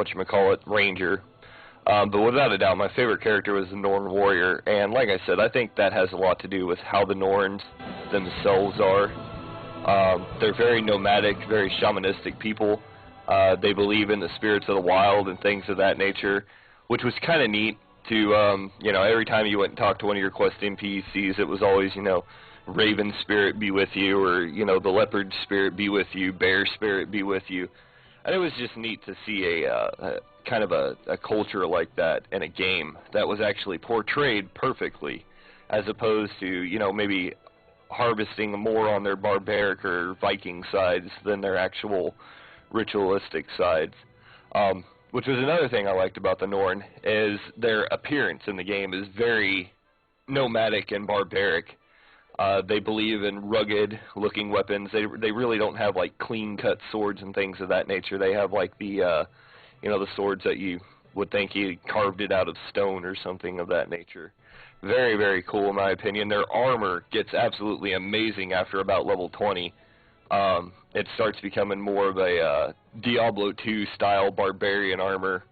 whatchamacallit, ranger. But without a doubt, my favorite character was the Norn warrior, and like I said, I think that has a lot to do with how the Norns themselves are. They're very nomadic, very shamanistic people. They believe in the spirits of the wild and things of that nature, which was kind of neat to, you know, every time you went and talked to one of your quest NPCs, it was always, you know, raven spirit be with you, or, you know, the leopard spirit be with you, bear spirit be with you. And it was just neat to see a kind of a culture like that in a game that was actually portrayed perfectly, as opposed to, you know, maybe harvesting more on their barbaric or Viking sides than their actual ritualistic sides. Which was another thing I liked about the Norn, is their appearance in the game is very nomadic and barbaric. They believe in rugged looking weapons. They really don't have like clean cut swords and things of that nature. They have like the you know, the swords that you would think he carved it out of stone or something of that nature. Very, very cool in my opinion. Their armor gets absolutely amazing after about level 20. It starts becoming more of a Diablo 2 style barbarian armor.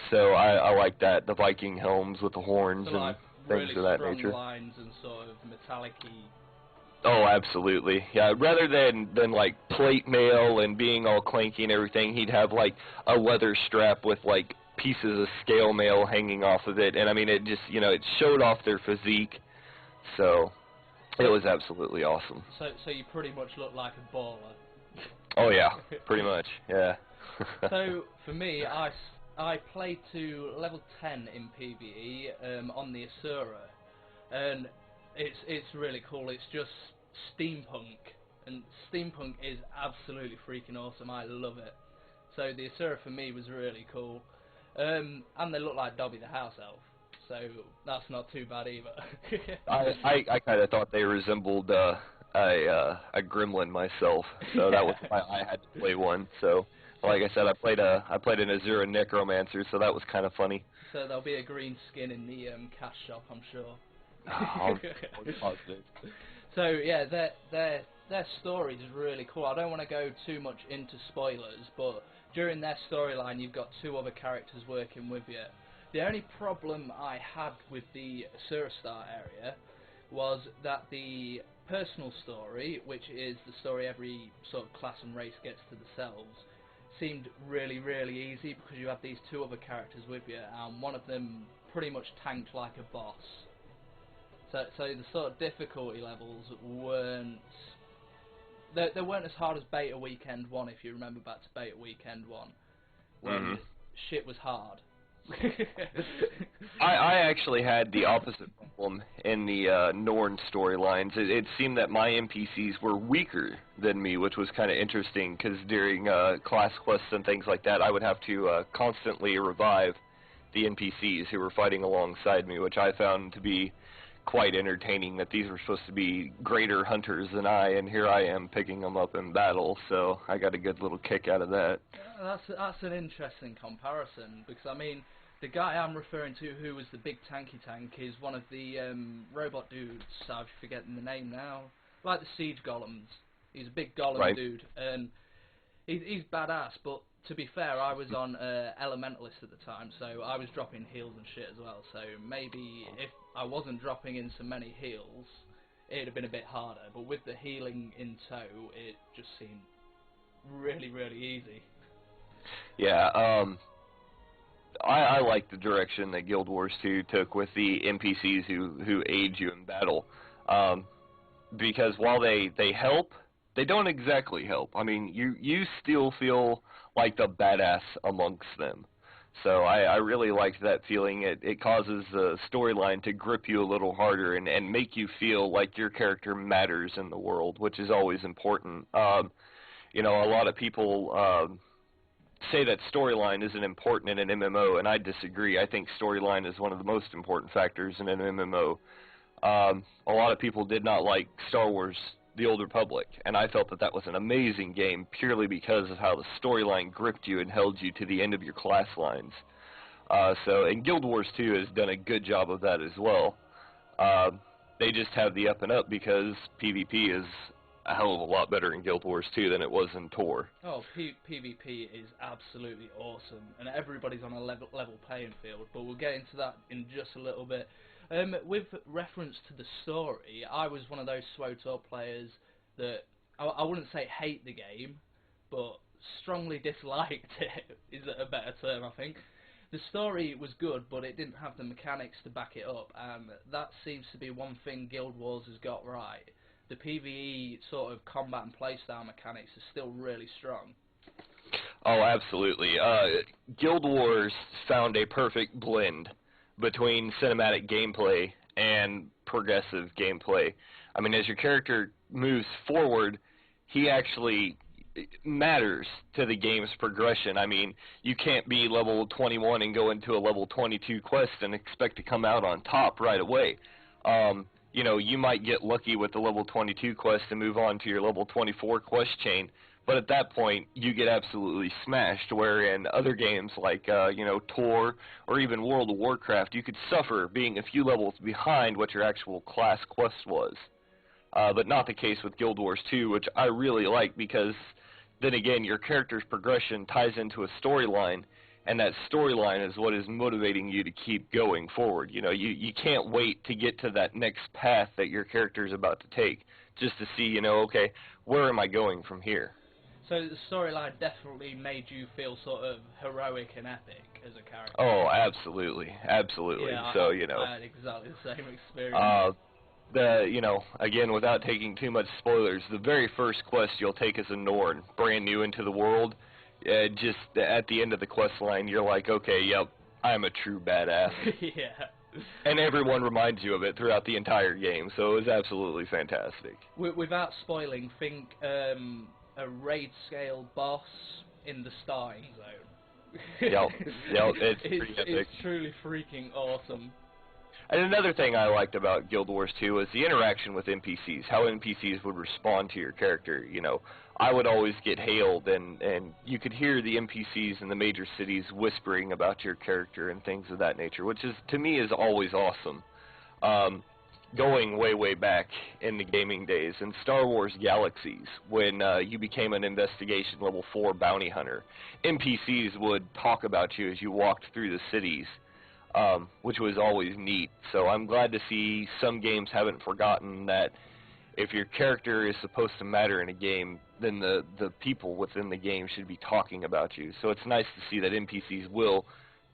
So I like that. The Viking helms with the horns so, like, and things really of that strong nature. lines and sort of metallic-y. Oh, absolutely. Yeah, rather than like plate mail and being all clanky and everything, he'd have like a leather strap with like pieces of scale mail hanging off of it. And I mean, it just, you know, it showed off their physique. So it was absolutely awesome. So you pretty much look like a baller. Oh yeah, pretty much, yeah. So for me, I played to level 10 in PvE on the Asura, and it's really cool. It's just steampunk, and steampunk is absolutely freaking awesome. I love it. So the Asura for me was really cool, and they look like Dobby the house elf. So that's not too bad either. I kind of thought they resembled a gremlin myself, so that was why I had to play one. So, like I said, I played an Azura necromancer, so that was kind of funny. So there'll be a green skin in the cash shop, I'm sure. I'll be positive. So yeah, their story is really cool. I don't want to go too much into spoilers, but during their storyline, you've got two other characters working with you. The only problem I had with the Asura Star area was that the personal story, which is the story every sort of class and race gets to themselves, seemed really, really easy because you have these two other characters with you, and one of them pretty much tanked like a boss. So the sort of difficulty levels weren't... They weren't as hard as Beta Weekend 1, if you remember back to Beta Weekend 1, when shit was hard. I actually had the opposite problem in the Norn storylines. It seemed that my NPCs were weaker than me, which was kind of interesting, because during class quests and things like that, I would have to constantly revive the NPCs who were fighting alongside me, which I found to be quite entertaining, that these were supposed to be greater hunters than I, and here I am picking them up in battle, so I got a good little kick out of that. That's an interesting comparison, because I mean, the guy I'm referring to who was the big tanky tank is one of the robot dudes, I'm forgetting the name now, like the siege golems. He's a big golem dude, and he's badass, but to be fair, I was on Elementalist at the time, so I was dropping heals and shit as well, so maybe if I wasn't dropping in so many heals, it'd have been a bit harder, but with the healing in tow, it just seemed really, really easy. Yeah, I like the direction that Guild Wars 2 took with the NPCs who aid you in battle, because while they help, they don't exactly help. I mean, you still feel like the badass amongst them. So I really liked that feeling. It causes the storyline to grip you a little harder and make you feel like your character matters in the world, which is always important. You know, a lot of people say that storyline isn't important in an MMO, and I disagree. I think storyline is one of the most important factors in an MMO. A lot of people did not like Star Wars The Old Republic, and I felt that that was an amazing game purely because of how the storyline gripped you and held you to the end of your class lines. And Guild Wars 2 has done a good job of that as well. They just have the up and up because PvP is a hell of a lot better in Guild Wars 2 than it was in Tor. Oh, PvP is absolutely awesome, and everybody's on a level playing field, but we'll get into that in just a little bit. With reference to the story, I was one of those SWTOR players that, I wouldn't say hate the game, but strongly disliked it, is a better term, I think. The story was good, but it didn't have the mechanics to back it up, and that seems to be one thing Guild Wars has got right. The PvE sort of combat and playstyle mechanics are still really strong. Oh, absolutely. Guild Wars found a perfect blend between cinematic gameplay and progressive gameplay. I mean, as your character moves forward, he actually matters to the game's progression. I mean, you can't be level 21 and go into a level 22 quest and expect to come out on top right away. You know, you might get lucky with the level 22 quest and move on to your level 24 quest chain, but at that point, you get absolutely smashed, where in other games like, you know, Tor or even World of Warcraft, you could suffer being a few levels behind what your actual class quest was. But not the case with Guild Wars 2, which I really like, because then again, your character's progression ties into a storyline, and that storyline is what is motivating you to keep going forward. You know, you can't wait to get to that next path that your character is about to take, just to see, you know, okay, where am I going from here? So the storyline definitely made you feel sort of heroic and epic as a character. Oh, absolutely, absolutely. Yeah, so, you know, I had exactly the same experience. You know, again, without taking too much spoilers, the very first quest you'll take as a Norn, brand new into the world, just at the end of the quest line, you're like, okay, yep, I'm a true badass. Yeah. And everyone reminds you of it throughout the entire game, so it was absolutely fantastic. Without spoiling, think a raid-scale boss in the starting zone. Yep, it's pretty epic. It's truly freaking awesome. And another thing I liked about Guild Wars 2 was the interaction with NPCs, how NPCs would respond to your character. You know, I would always get hailed, and you could hear the NPCs in the major cities whispering about your character and things of that nature, which is, to me, is always awesome. Going way back in the gaming days, in Star Wars Galaxies, when you became an Investigation Level 4 bounty hunter, NPCs would talk about you as you walked through the cities, which was always neat. So I'm glad to see some games haven't forgotten that if your character is supposed to matter in a game, then the people within the game should be talking about you. So it's nice to see that NPCs will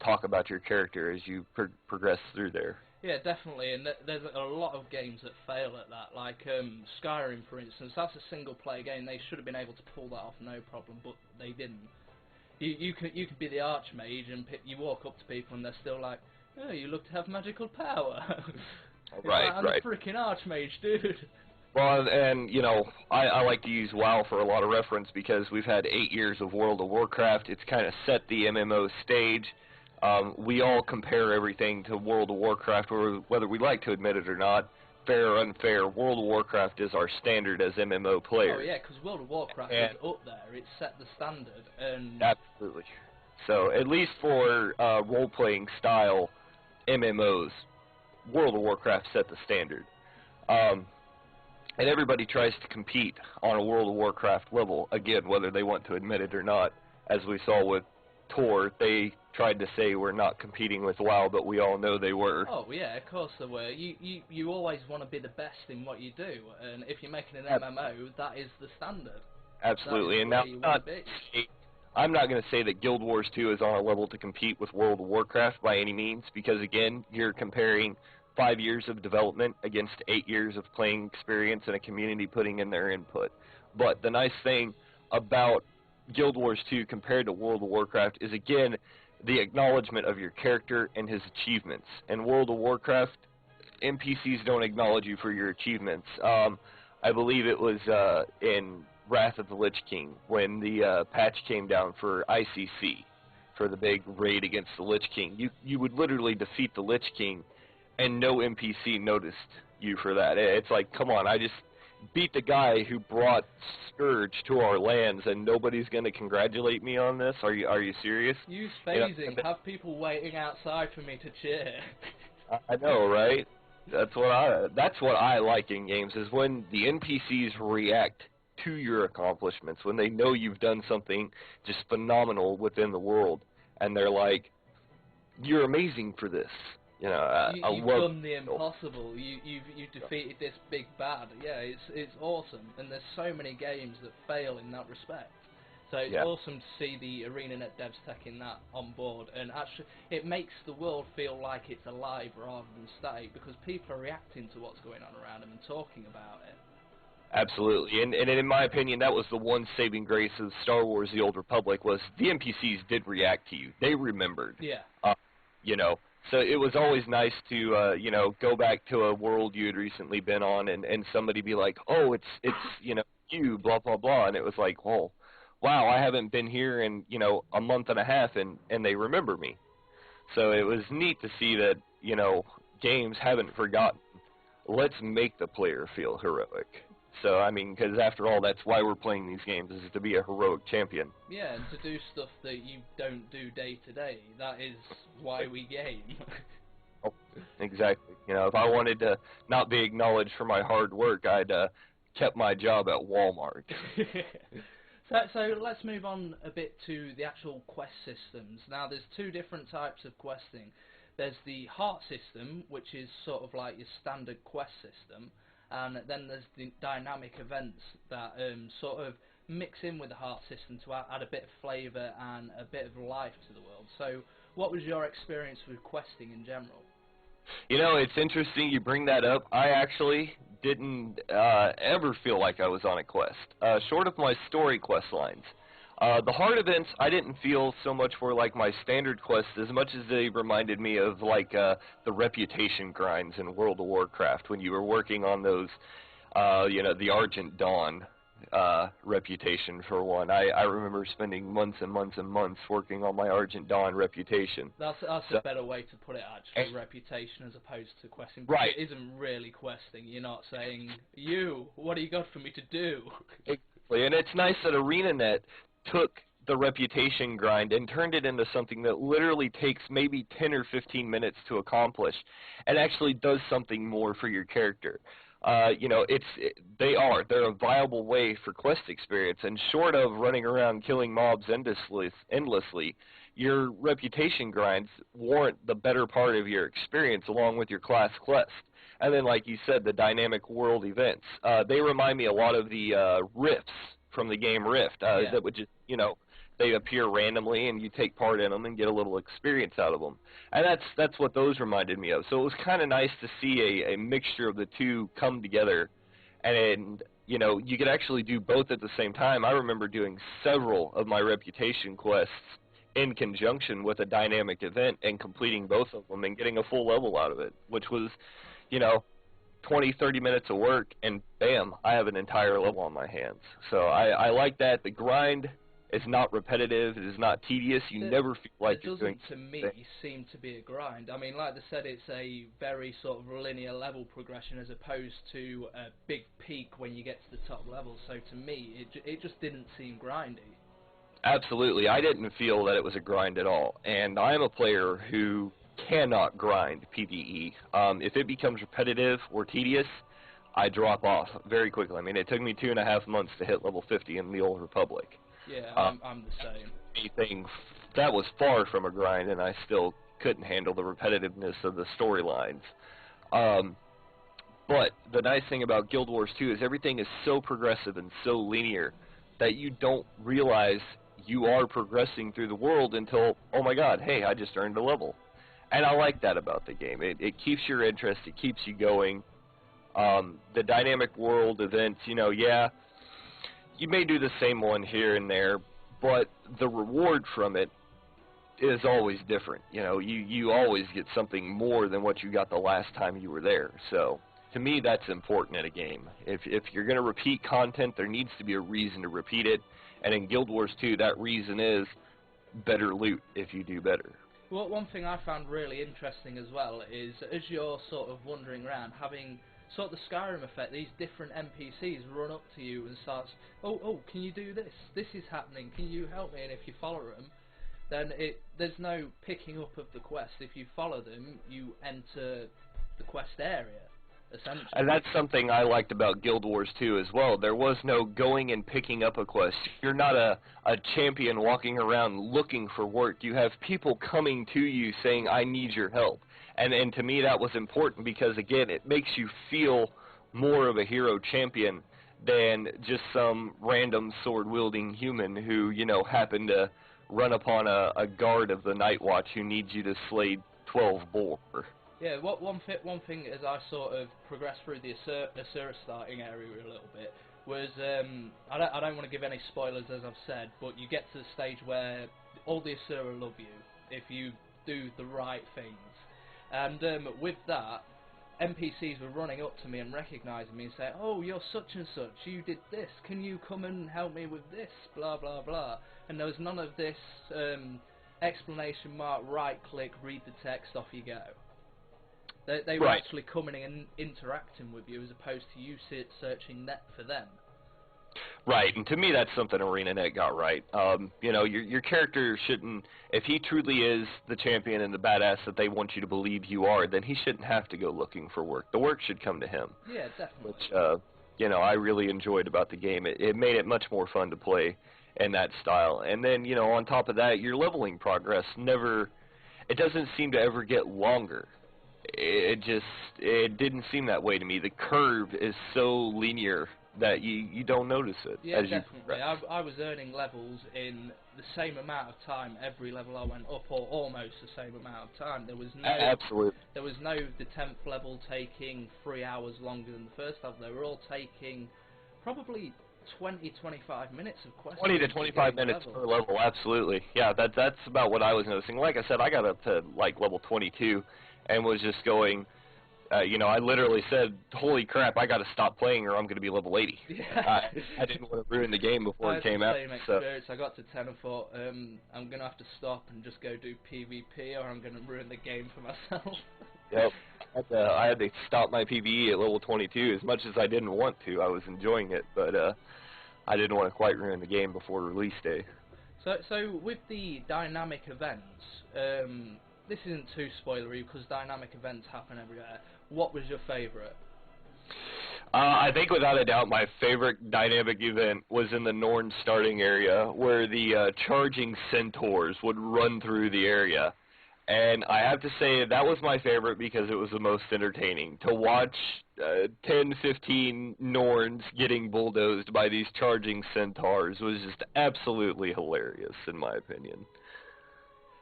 talk about your character as you progress through there. Yeah, definitely, and there's a lot of games that fail at that, like Skyrim, for instance. That's a single-player game. They should have been able to pull that off no problem, but they didn't. You could be the Archmage, and you walk up to people, and they're still like, "Oh, you look to have magical power." Right, I'm a freaking Archmage, dude. Well, and, you know, I like to use WoW for a lot of reference because we've had 8 years of World of Warcraft. It's kind of set the MMO stage. We all compare everything to World of Warcraft, whether we like to admit it or not. Fair or unfair, World of Warcraft is our standard as MMO players. Oh yeah, because World of Warcraft is up there. It set the standard. And absolutely. So at least for role-playing style MMOs, World of Warcraft set the standard. And everybody tries to compete on a World of Warcraft level, again, whether they want to admit it or not. As we saw with Tor, they tried to say we're not competing with WoW, but we all know they were. Oh yeah, of course they were. You always want to be the best in what you do, and if you're making an MMO, that is the standard. Absolutely, and now I'm not going to say that Guild Wars 2 is on a level to compete with World of Warcraft by any means, because again, you're comparing 5 years of development against 8 years of playing experience and a community putting in their input. But the nice thing about Guild Wars 2 compared to World of Warcraft is, again, the acknowledgement of your character and his achievements. In World of Warcraft, NPCs don't acknowledge you for your achievements. I believe it was in Wrath of the Lich King when the patch came down for ICC, for the big raid against the Lich King. You would literally defeat the Lich King and no NPC noticed you for that. It's like, come on, I just beat the guy who brought Scourge to our lands, and nobody's going to congratulate me on this? Are you serious? Use phasing. Have people waiting outside for me to cheer. I know, right? That's what I like in games, is when the NPCs react to your accomplishments, when they know you've done something just phenomenal within the world, and they're like, "You're amazing for this." You know, You've done the impossible. You've defeated this big bad. Yeah, it's awesome, and there's so many games that fail in that respect. So it's awesome to see the ArenaNet devs taking that on board, and actually it makes the world feel like it's alive rather than static, because people are reacting to what's going on around them and talking about it. Absolutely, and in my opinion, that was the one saving grace of Star Wars: The Old Republic, was the NPCs did react to you. They remembered. Yeah. You know, so it was always nice to, you know, go back to a world you had recently been on, and somebody be like, "Oh, it's you know, you, blah, blah, blah," and it was like, "Whoa. Wow, I haven't been here in, you know, a month and a half, and they remember me." So it was neat to see that, you know, games haven't forgotten. Let's make the player feel heroic. So, I mean, because after all, that's why we're playing these games, is to be a heroic champion. Yeah, and to do stuff that you don't do day to day. That is why we game. Oh, exactly. You know, if I wanted to not be acknowledged for my hard work, I'd kept my job at Walmart. So let's move on a bit to the actual quest systems. Now, there's two different types of questing. There's the heart system, which is sort of like your standard quest system, and then there's the dynamic events that sort of mix in with the heart system to add a bit of flavour and a bit of life to the world. So what was your experience with questing in general? You know, it's interesting you bring that up. I actually didn't ever feel like I was on a quest, short of my story quest lines. The hard events, I didn't feel so much were like my standard quests as much as they reminded me of like the reputation grinds in World of Warcraft when you were working on those, you know, the Argent Dawn reputation for one. I remember spending months and months and months working on my Argent Dawn reputation. That's a better way to put it, actually, reputation as opposed to questing. Right. It isn't really questing. You're not saying, what do you got for me to do? Exactly, and it's nice that ArenaNet took the reputation grind and turned it into something that literally takes maybe 10 or 15 minutes to accomplish and actually does something more for your character. You know, they're a viable way for quest experience, and short of running around killing mobs endlessly, your reputation grinds warrant the better part of your experience along with your class quest. And then, like you said, the dynamic world events. They remind me a lot of the rifts from the game Rift, that would just, you know, they appear randomly and you take part in them and get a little experience out of them. And that's what those reminded me of. So it was kind of nice to see a mixture of the two come together, and you know, you could actually do both at the same time. I remember doing several of my reputation quests in conjunction with a dynamic event and completing both of them and getting a full level out of it, which was, you know, 20, 30 minutes of work, and bam, I have an entire level on my hands. So I like that. The grind is not repetitive. It is not tedious. You never feel like you're doing something. It doesn't, to me, seem to be a grind. I mean, like I said, it's a very sort of linear level progression as opposed to a big peak when you get to the top level. So to me, it just didn't seem grindy. Absolutely. I didn't feel that it was a grind at all. And I am a player who cannot grind PvE. If it becomes repetitive or tedious, I drop off very quickly. I mean, it took me 2.5 months to hit level 50 in the Old Republic. Yeah, I'm the same. Anything that was far from a grind, and I still couldn't handle the repetitiveness of the storylines. But the nice thing about Guild Wars 2 is everything is so progressive and so linear that you don't realize you are progressing through the world until, oh my god, hey, I just earned a level. And I like that about the game. It keeps your interest, it keeps you going. The dynamic world events, you know, yeah, you may do the same one here and there, but the reward from it is always different. You know, you always get something more than what you got the last time you were there. So, to me, that's important in a game. If you're going to repeat content, there needs to be a reason to repeat it. And in Guild Wars 2, that reason is better loot if you do better. Well, one thing I found really interesting as well is, as you're sort of wandering around, having sort of the Skyrim effect, these different NPCs run up to you and starts, oh, can you do this? This is happening, can you help me? And if you follow them, then there's no picking up of the quest. If you follow them, you enter the quest area, essentially. And that's something I liked about Guild Wars 2 as well. There was no going and picking up a quest. You're not a champion walking around looking for work. You have people coming to you saying, I need your help. And to me that was important because, again, it makes you feel more of a hero champion than just some random sword-wielding human who, you know, happened to run upon a guard of the Night Watch who needs you to slay 12 boar. Yeah, one thing as I sort of progressed through the Asura starting area a little bit was, I don't want to give any spoilers as I've said, but you get to the stage where all the Asura love you if you do the right things. And with that, NPCs were running up to me and recognising me and saying, oh, you're such and such, you did this, can you come and help me with this, blah blah blah. And there was none of this exclamation mark, right click, read the text, off you go. They were actually coming and interacting with you as opposed to you searching net for them. Right, and to me that's something ArenaNet got right. You know, your character shouldn't, if he truly is the champion and the badass that they want you to believe you are, then he shouldn't have to go looking for work. The work should come to him. Yeah, definitely. Which, you know, I really enjoyed about the game. It made it much more fun to play in that style. And then, you know, on top of that, your leveling progress it doesn't seem to ever get longer. It didn't seem that way to me. The curve is so linear that you don't notice it. Yeah, definitely. I was earning levels in the same amount of time every level I went up, or almost the same amount of time. There was no Absolutely. There was no the 10th level taking 3 hours longer than the first level. They were all taking probably 20-25 minutes of quests. 20 to 25 minutes per level, absolutely. Yeah, that's about what I was noticing. Like I said, I got up to like level 22 and was just going, you know, I literally said, holy crap, I got to stop playing or I'm going to be level 80. Yeah. I didn't want to ruin the game before it came out. I had the same experience. I got to 10 and thought, I'm going to have to stop and just go do PvP or I'm going to ruin the game for myself. Yep. I had to stop my PvE at level 22 as much as I didn't want to. I was enjoying it, but I didn't want to quite ruin the game before release day. So with the dynamic events, this isn't too spoilery because dynamic events happen everywhere. What was your favourite? I think without a doubt my favorite dynamic event was in the Norn starting area where the charging centaurs would run through the area. And I have to say that was my favorite because it was the most entertaining. To watch 10, 15 Norns getting bulldozed by these charging centaurs was just absolutely hilarious in my opinion.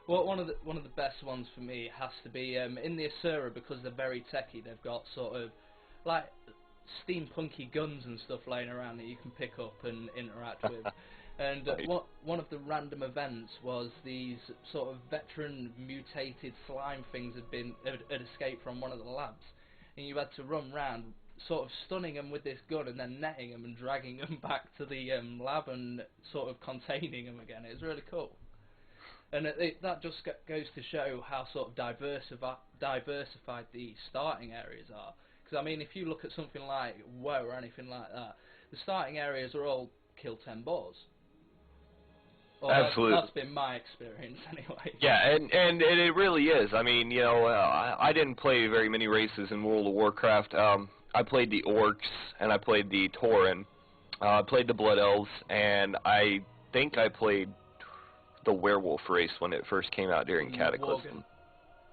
Well, one of the best ones for me has to be in the Asura, because they're very techy. They've got sort of like steampunky guns and stuff laying around that you can pick up and interact with. And one of the random events was these sort of veteran mutated slime things had escaped from one of the labs, and you had to run around sort of stunning them with this gun and then netting them and dragging them back to the lab and sort of containing them again. It was really cool. And that just goes to show how sort of diversified the starting areas are. Because, I mean, if you look at something like WoW or anything like that, the starting areas are all kill 10 boars. Well, absolutely. That's been my experience, anyway. Yeah, and it really is. I mean, you know, I didn't play very many races in World of Warcraft. I played the Orcs, and I played the Tauren. I played the Blood Elves, and I think I played the werewolf race when it first came out during Cataclysm.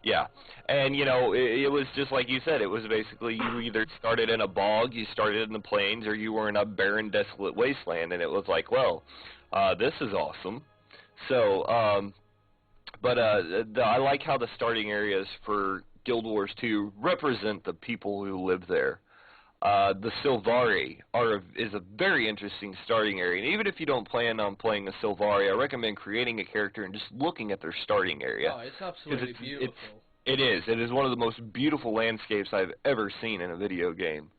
Yeah, and you know, it was just like you said, it was basically you either started in a bog, you started in the plains, or you were in a barren, desolate wasteland, and it was like, well, this is awesome. So, I like how the starting areas for Guild Wars 2 represent the people who live there. The Sylvari is a very interesting starting area, and even if you don't plan on playing a Sylvari, I recommend creating a character and just looking at their starting area. Oh, it's absolutely beautiful. It is one of the most beautiful landscapes I've ever seen in a video game.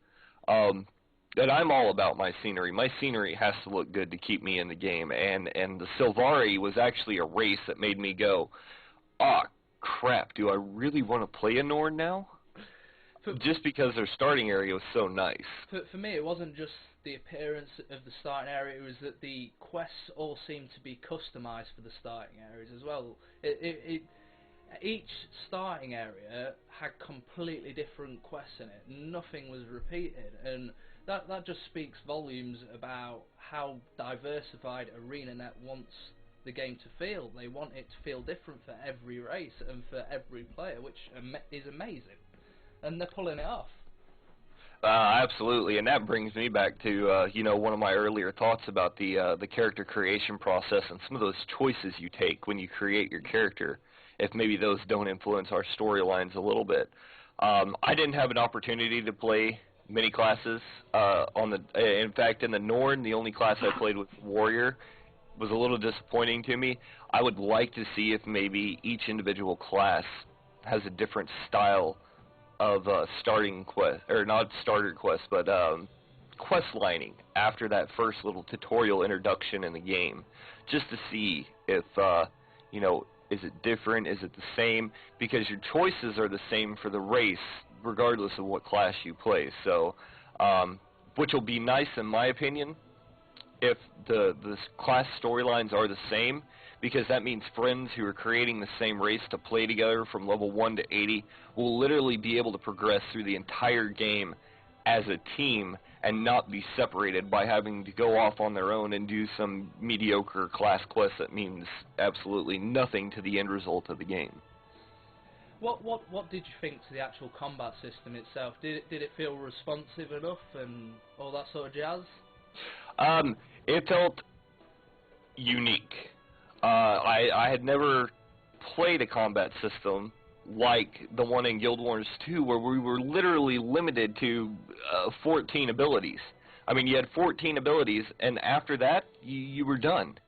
And I'm all about my scenery. My scenery has to look good to keep me in the game, and the Sylvari was actually a race that made me go, oh, crap, do I really want to play a Norn now? Just because their starting area was so nice. For me, it wasn't just the appearance of the starting area, it was that the quests all seemed to be customized for the starting areas as well. each starting area had completely different quests in it. Nothing was repeated, and that just speaks volumes about how diversified ArenaNet wants the game to feel. They want it to feel different for every race and for every player, which is amazing, and they're pulling it off. Absolutely, and that brings me back to one of my earlier thoughts about the character creation process and some of those choices you take when you create your character. If maybe those don't influence our storylines a little bit. I didn't have an opportunity to play many classes in fact, in the Norn, the only class I played was Warrior. Was a little disappointing to me. I would like to see if maybe each individual class has a different style of starting quest, or not starter quest, but quest lining after that first little tutorial introduction in the game, just to see if is it different, is it the same, because your choices are the same for the race regardless of what class you play. So which will be nice in my opinion if the class storylines are the same, because that means friends who are creating the same race to play together from level 1 to 80 will literally be able to progress through the entire game as a team and not be separated by having to go off on their own and do some mediocre class quest that means absolutely nothing to the end result of the game. What did you think to the actual combat system itself? Did it feel responsive enough and all that sort of jazz? It felt unique. I had never played a combat system like the one in Guild Wars 2, where we were literally limited to 14 abilities. I mean, you had 14 abilities, and after that, you were done.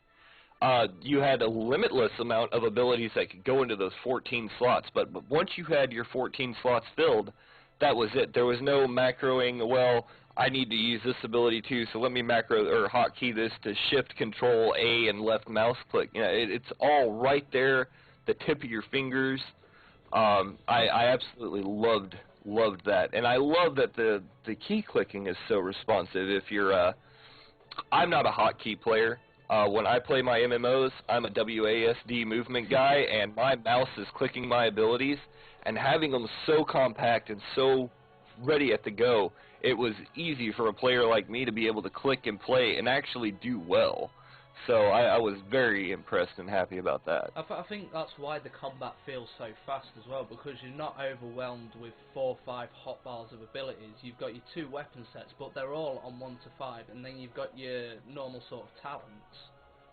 You had a limitless amount of abilities that could go into those 14 slots, but once you had your 14 slots filled, that was it. There was no macroing, well, I need to use this ability too, so let me macro or hotkey this to shift, control, A, and left mouse click. You know, it's all right there, the tip of your fingers. I absolutely loved that, and I love that the key clicking is so responsive. If you're, I'm not a hotkey player. When I play my MMOs, I'm a WASD movement guy, and my mouse is clicking my abilities, and having them so compact and so ready at the go, it was easy for a player like me to be able to click and play and actually do well. So I was very impressed and happy about that. I think that's why the combat feels so fast as well, because you're not overwhelmed with 4 or 5 hotbars of abilities. You've got your 2 weapon sets, but they're all on 1 to 5, and then you've got your normal sort of talents,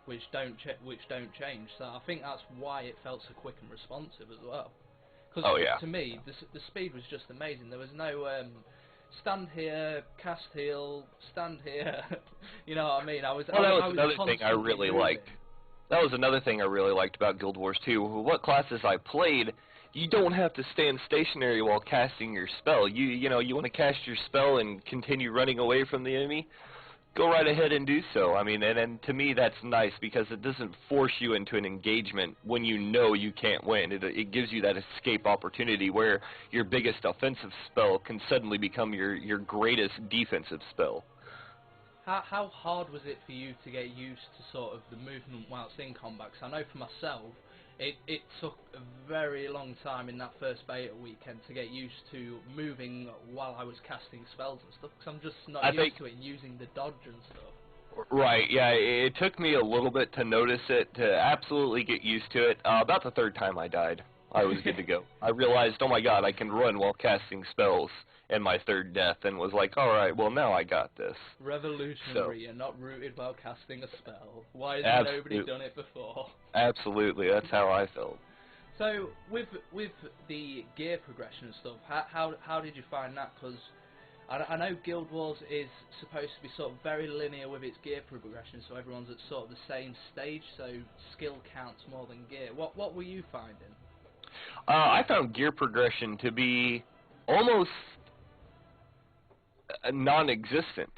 which don't change. So I think that's why it felt so quick and responsive as well. Because to me, the speed was just amazing. There was no stand here, cast heal, stand here. You know what I mean? That was another thing I really liked. That was another thing I really liked about Guild Wars 2. What classes I played, you don't have to stand stationary while casting your spell. You want to cast your spell and continue running away from the enemy? Go right ahead and do so. I mean, and to me that's nice because it doesn't force you into an engagement when you know you can't win. It gives you that escape opportunity where your biggest offensive spell can suddenly become your greatest defensive spell. How hard was it for you to get used to sort of the movement whilst in combat? 'Cause I know for myself, it took a very long time in that first beta weekend to get used to moving while I was casting spells and stuff, because I'm just not used to it and using the dodge and stuff. Right, yeah, it took me a little bit to notice it, to absolutely get used to it. About the 3rd time I died, I was good to go. I realized, oh my god, I can run while casting spells in my 3rd death, and was like, alright, well now I got this. Revolutionary, you're not rooted while casting a spell. Why has nobody done it before? Absolutely, that's how I felt. So, with the gear progression and stuff, how did you find that? Because I know Guild Wars is supposed to be sort of very linear with its gear progression, so everyone's at sort of the same stage, so skill counts more than gear. What were you finding? I found gear progression to be almost non-existent.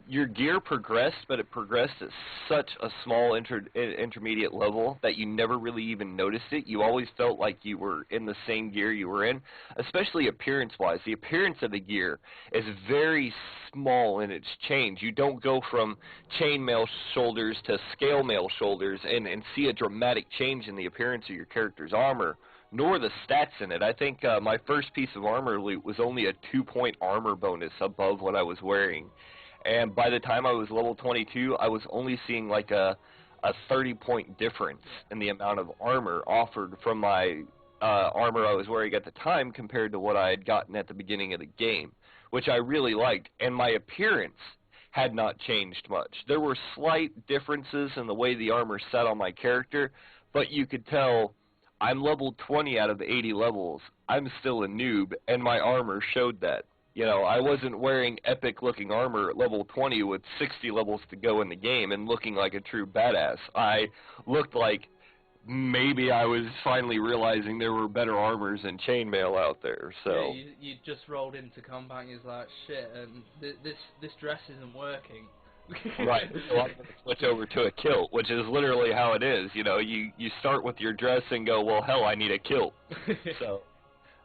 Your gear progressed, but it progressed at such a small intermediate level that you never really even noticed it. You always felt like you were in the same gear you were in, especially appearance-wise. The appearance of the gear is very small in its change. You don't go from chainmail shoulders to scale mail shoulders and see a dramatic change in the appearance of your character's armor. nor the stats in it. I think my first piece of armor loot was only a 2-point armor bonus above what I was wearing. And by the time I was level 22, I was only seeing like a 30-point difference in the amount of armor offered from my armor I was wearing at the time compared to what I had gotten at the beginning of the game, which I really liked. And my appearance had not changed much. There were slight differences in the way the armor sat on my character, but you could tell I'm level 20 out of 80 levels. I'm still a noob, and my armor showed that. You know, I wasn't wearing epic-looking armor at level 20 with 60 levels to go in the game and looking like a true badass. I looked like maybe I was finally realizing there were better armors than chainmail out there. So yeah, you just rolled into combat and you're like, shit, and this dress isn't working. Right, so I'm going to switch over to a kilt, which is literally how it is. You know, you start with your dress and go, well, hell, I need a kilt. So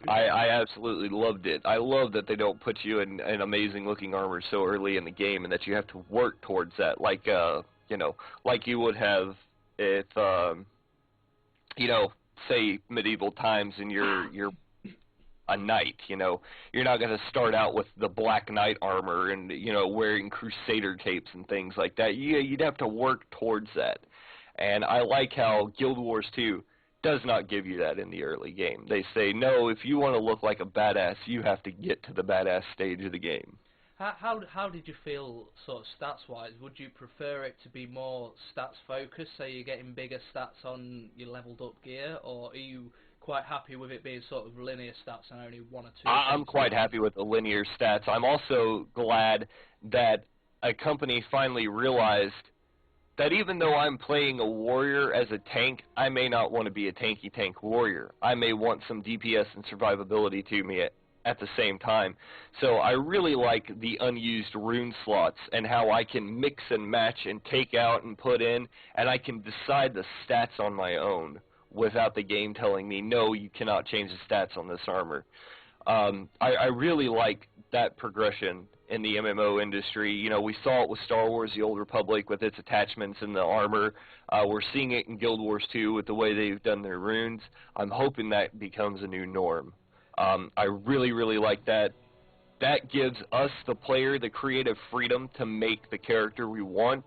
I absolutely loved it. I love that they don't put you in an amazing-looking armor so early in the game and that you have to work towards that, like, you know, like you would have if, you know, say medieval times and you're a knight, you know. You're not going to start out with the Black Knight armor and, you know, wearing Crusader capes and things like that. You'd have to work towards that. And I like how Guild Wars 2 does not give you that in the early game. They say, no, if you want to look like a badass, you have to get to the badass stage of the game. How did you feel sort of stats-wise? Would you prefer it to be more stats-focused, so you're getting bigger stats on your leveled-up gear, or are you quite happy with it being sort of linear stats and only one or two? I'm quite happy with the linear stats. I'm also glad that a company finally realized that even though I'm playing a warrior as a tank, I may not want to be a tanky tank warrior. I may want some DPS and survivability to me at the same time. So I really like the unused rune slots and how I can mix and match and take out and put in, and I can decide the stats on my own without the game telling me, no, you cannot change the stats on this armor. I really like that progression in the MMO industry. You know, we saw it with Star Wars: The Old Republic with its attachments and the armor. We're seeing it in Guild Wars 2 with the way they've done their runes. I'm hoping that becomes a new norm. I really, really like that. That gives us, the player, the creative freedom to make the character we want,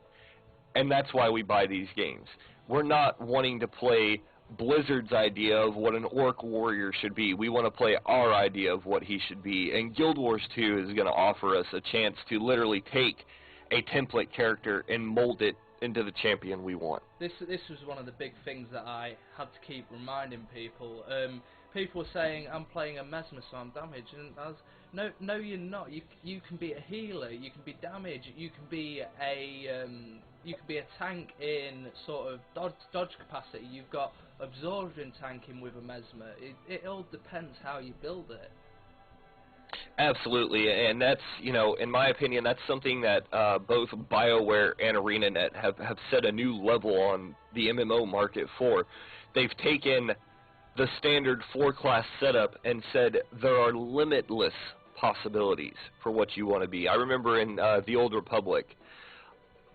and that's why we buy these games. We're not wanting to play Blizzard's idea of what an orc warrior should be. We want to play our idea of what he should be, and Guild Wars 2 is going to offer us a chance to literally take a template character and mold it into the champion we want. This was one of the big things that I had to keep reminding people. People were saying, I'm playing a Mesmer, so I'm damaged, and I was, no, you're not. You can be a healer, you can be damaged, you can be a tank in sort of dodge capacity. You've got absorption tanking with a Mesmer. It all depends how you build it. Absolutely, and that's, you know, in my opinion, that's something that both BioWare and ArenaNet have set a new level on the MMO market for. They've taken the standard 4-class setup and said there are limitless possibilities for what you want to be. I remember in the Old Republic,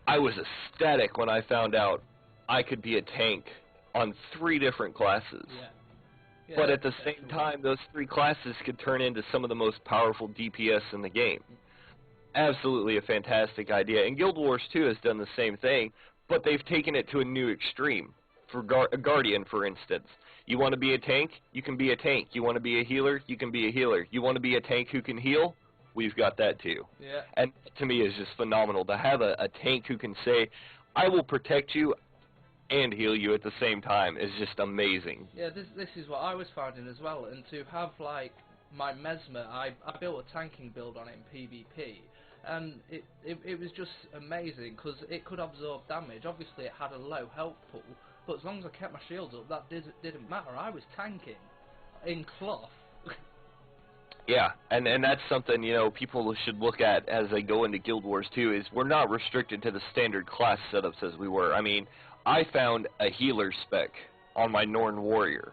I was ecstatic when I found out I could be a tank on 3 different classes. Yeah. Yeah, but at the same time, those 3 classes could turn into some of the most powerful DPS in the game. Absolutely a fantastic idea. And Guild Wars 2 has done the same thing, but they've taken it to a new extreme. For Guardian, for instance, you want to be a tank? You can be a tank. You want to be a healer? You can be a healer. You want to be a tank who can heal? We've got that too. Yeah. And to me, it's just phenomenal to have a tank who can say, I will protect you and heal you at the same time is just amazing. Yeah, this is what I was finding as well, and to have, like, my Mesmer, I built a tanking build on it in PvP, and it was just amazing, because it could absorb damage. Obviously it had a low health pool, but as long as I kept my shields up, that didn't matter. I was tanking in cloth. Yeah, and that's something, you know, people should look at as they go into Guild Wars 2, is we're not restricted to the standard class setups as we were. I mean, I found a healer spec on my Norn Warrior,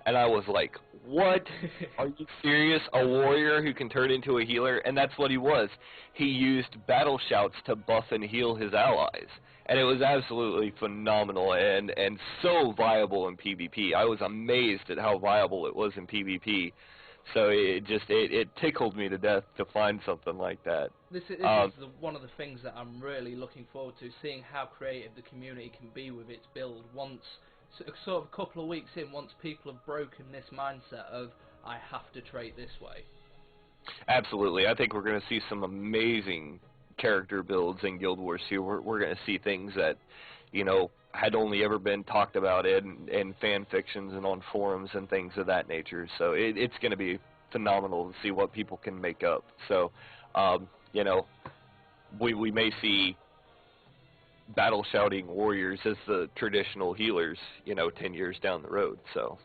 And I was like, what? Are you serious? A warrior who can turn into a healer? And that's what he was. He used battle shouts to buff and heal his allies. And it was absolutely phenomenal and so viable in PvP. I was amazed at how viable it was in PvP. So it tickled me to death to find something like that. This is one of the things that I'm really looking forward to, seeing how creative the community can be with its build once, sort of a couple of weeks in, once people have broken this mindset of, I have to trait this way. Absolutely. I think we're going to see some amazing character builds in Guild Wars 2. We're going to see things that, you know, had only ever been talked about in fan fictions and on forums and things of that nature. So it's going to be phenomenal to see what people can make up. So, you know, we may see battle shouting warriors as the traditional healers, you know, 10 years down the road. So.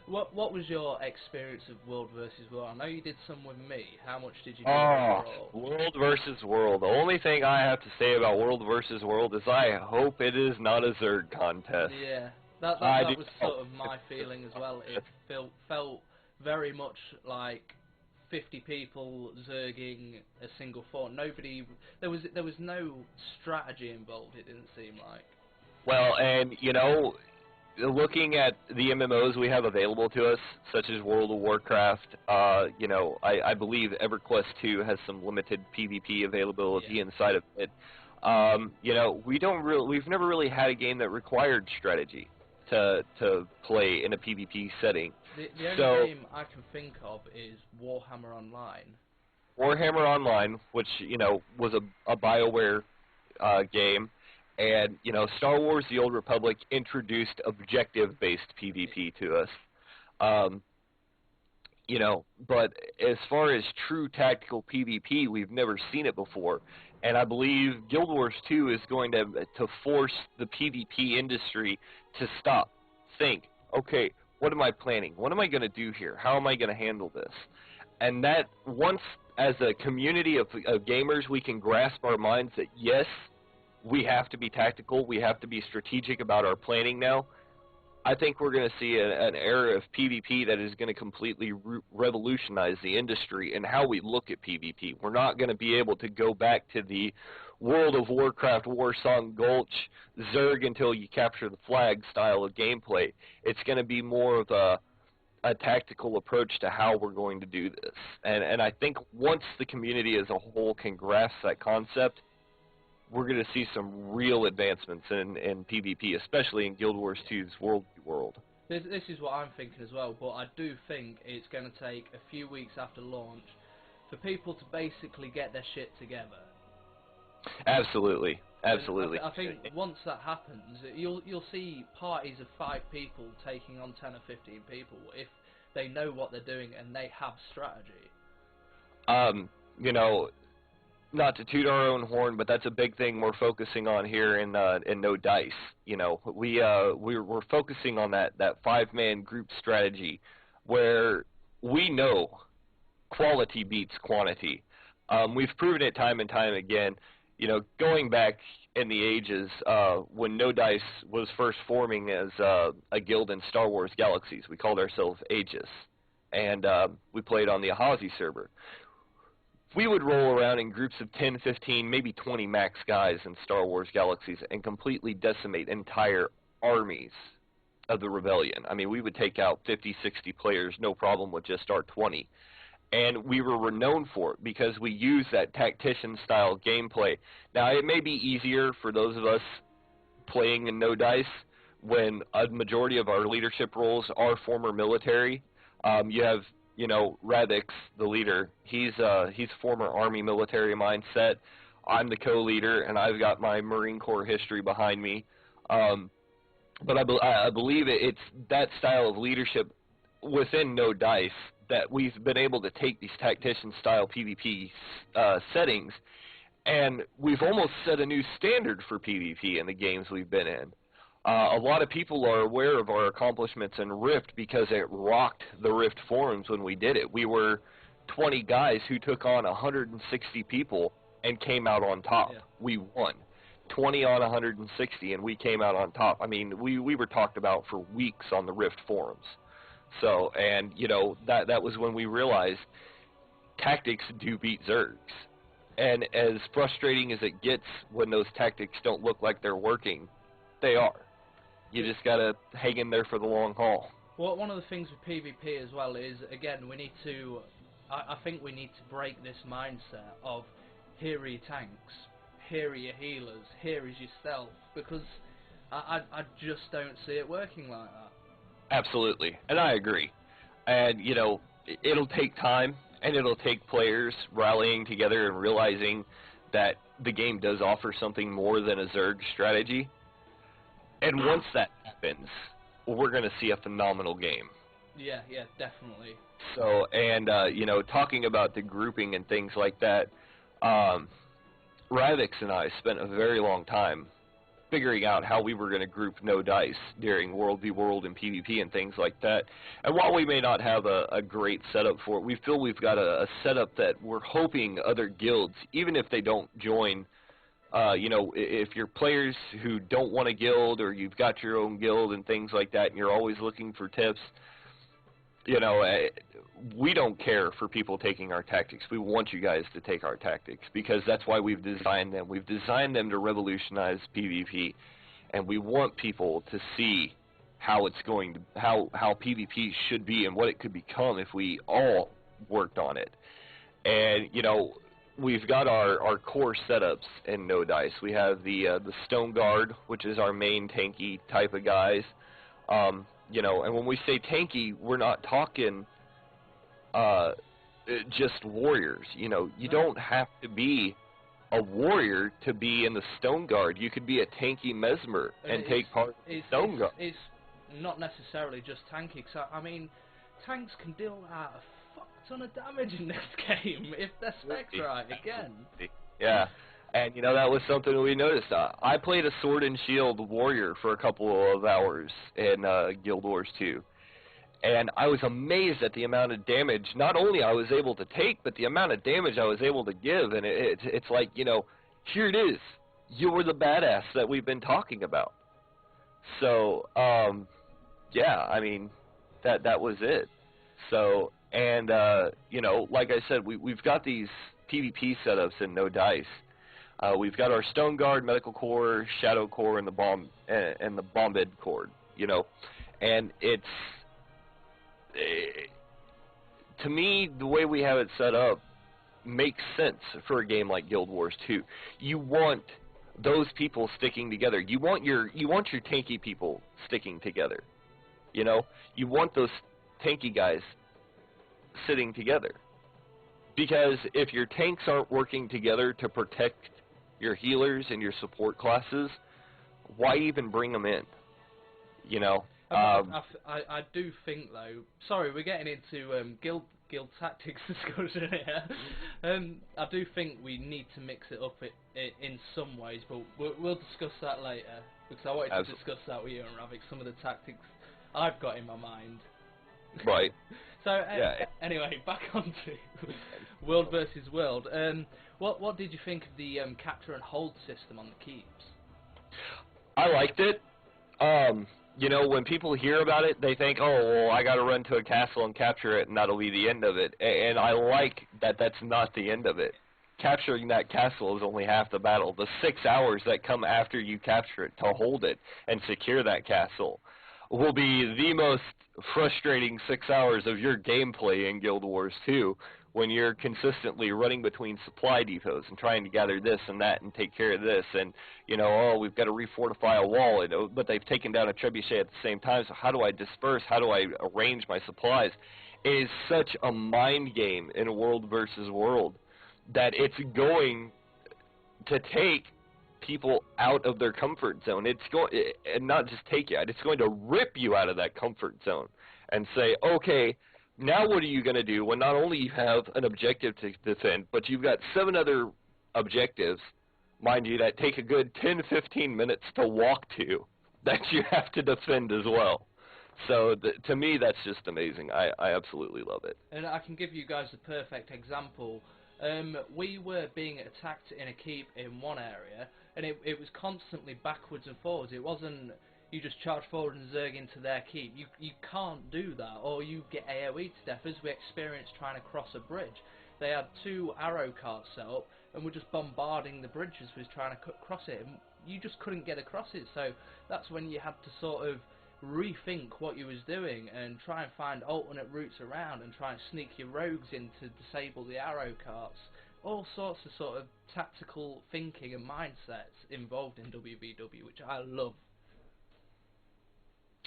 What was your experience of World versus World? I know you did some with me. How much did you do overall? World versus World. The only thing I have to say about World versus World is I hope it is not a Zerg contest. Yeah, that was sort of my feeling as well. It felt very much like 50 people zerging a single fort. There was no strategy involved, it didn't seem like. Well, and you know, looking at the MMOs we have available to us, such as World of Warcraft, you know, I believe EverQuest 2 has some limited PvP availability inside of it. You know, we've never really had a game that required strategy to play in a PvP setting. The only game I can think of is Warhammer Online. Warhammer Online, which, you know, was a BioWare game. And, you know, Star Wars The Old Republic introduced objective-based PvP to us. You know, but as far as true tactical PvP, we've never seen it before. And I believe Guild Wars 2 is going to force the PvP industry to stop, think, okay, what am I planning? What am I going to do here? How am I going to handle this? And that once, as a community of gamers, we can grasp our minds that, yes, we have to be tactical, we have to be strategic about our planning now, I think we're going to see an era of PvP that is going to completely revolutionize the industry and how we look at PvP. We're not going to be able to go back to the World of Warcraft, Warsong Gulch, Zerg until you capture the flag style of gameplay. It's going to be more of a tactical approach to how we're going to do this. And I think once the community as a whole can grasp that concept, we're going to see some real advancements in PvP, especially in Guild Wars 2's World. This is what I'm thinking as well, but I do think it's going to take a few weeks after launch for people to basically get their shit together. Absolutely, absolutely. I think once that happens, you'll see parties of 5 people taking on 10 or 15 people if they know what they're doing and they have strategy. You know, not to toot our own horn, but that's a big thing we're focusing on here in No Dice. You know, we're focusing on that 5-man group strategy where we know quality beats quantity. We've proven it time and time again. You know, going back in the ages when No Dice was first forming as a guild in Star Wars Galaxies, we called ourselves Aegis, and we played on the Ahazi server. We would roll around in groups of 10, 15, maybe 20 max guys in Star Wars Galaxies and completely decimate entire armies of the Rebellion. I mean, we would take out 50, 60 players, no problem with just our 20. And we were renowned for it because we used that tactician-style gameplay. Now, it may be easier for those of us playing in No Dice when a majority of our leadership roles are former military. You have, you know, Radix, the leader. He's former Army military mindset. I'm the co-leader, and I've got my Marine Corps history behind me. But I believe it's that style of leadership within No Dice that we've been able to take these tactician-style PvP settings, and we've almost set a new standard for PvP in the games we've been in. A lot of people are aware of our accomplishments in Rift because it rocked the Rift forums when we did it. We were 20 guys who took on 160 people and came out on top. Yeah. We won. 20 on 160, and we came out on top. I mean, we were talked about for weeks on the Rift forums. So, and you know, that was when we realized tactics do beat Zergs. And as frustrating as it gets when those tactics don't look like they're working, they are. You just gotta hang in there for the long haul. Well, one of the things with PvP as well is, again, we need to, I think we need to break this mindset of here are your tanks, here are your healers, here is your stealth, because I just don't see it working like that. Absolutely, and I agree. And, you know, it'll take time, and it'll take players rallying together and realizing that the game does offer something more than a Zerg strategy. And once that happens, we're going to see a phenomenal game. Yeah, definitely. So, and, you know, talking about the grouping and things like that, Ravix and I spent a very long time figuring out how we were going to group no dice during World v World and PvP and things like that. And while we may not have a great setup for it, we feel we've got a setup that we're hoping other guilds, even if they don't join, you know, if you're players who don't want a guild or you've got your own guild and things like that and you're always looking for tips, you know, we don't care for people taking our tactics. We want you guys to take our tactics because that's why we've designed them. We've designed them to revolutionize PvP, and we want people to see how it's going to, how PvP should be and what it could become if we all worked on it. And, you know, we've got our core setups in No Dice. We have the Stone Guard, which is our main tanky type of guys. You know, and when we say tanky, we're not talking just warriors. You know, you don't have to be a warrior to be in the Stone Guard. You could be a tanky mesmer and take part in the Stone Guard. It's not necessarily just tanky, because I mean, tanks can deal out a fuck ton of damage in this game if they're spec'd right, again. Yeah. And, you know, that was something we noticed. I played a Sword and Shield warrior for a couple of hours in Guild Wars 2. And I was amazed at the amount of damage, not only I was able to take, but the amount of damage I was able to give. And it's like, you know, here it is. You were the badass that we've been talking about. So, yeah, I mean, that was it. So, and, you know, like I said, we've got these PvP setups in No Dice. We've got our Stone Guard, Medical Core, Shadow Core, and the Bombed Core, you know, and it's, to me, the way we have it set up makes sense for a game like Guild Wars 2. You want those people sticking together. You want your tanky people sticking together, you know. You want those tanky guys sitting together, because if your tanks aren't working together to protect your healers and your support classes, why even bring them in? You know. I do think though. Sorry, we're getting into guild tactics discussion here. I do think we need to mix it up in some ways, but we'll discuss that later, because I wanted to discuss that with you and Ravik, some of the tactics I've got in my mind. Right. So yeah. Anyway, back on to World versus World. What did you think of the capture and hold system on the keeps? I liked it. You know, when people hear about it, they think, oh, well, I got to run to a castle and capture it, and that'll be the end of it. And I like that that's not the end of it. Capturing that castle is only half the battle. The 6 hours that come after you capture it to hold it and secure that castle will be the most frustrating 6 hours of your gameplay in Guild Wars 2, when you're consistently running between supply depots and trying to gather this and that and take care of this, and, you know, oh, we've got to refortify a wall, but they've taken down a trebuchet at the same time, so how do I disperse? How do I arrange my supplies? It is such a mind game in World versus World that it's going to take people out of their comfort zone. It's going, and not just take you out, it's going to rip you out of that comfort zone and say, okay, now what are you going to do when not only you have an objective to defend, but you've got 7 other objectives, mind you, that take a good 10-15 minutes to walk to, that you have to defend as well. So to me, that's just amazing. I absolutely love it. And I can give you guys a perfect example. We were being attacked in a keep in one area, and it was constantly backwards and forwards. It wasn't, you just charge forward and zerg into their keep. You can't do that, or you get AoE to death, as we experienced trying to cross a bridge. They had 2 arrow carts set up, and were just bombarding the bridge as we was trying to cross it, and you just couldn't get across it. So that's when you had to sort of rethink what you was doing and try and find alternate routes around and try and sneak your rogues in to disable the arrow carts. All sorts of sort of tactical thinking and mindsets involved in WVW, which I love.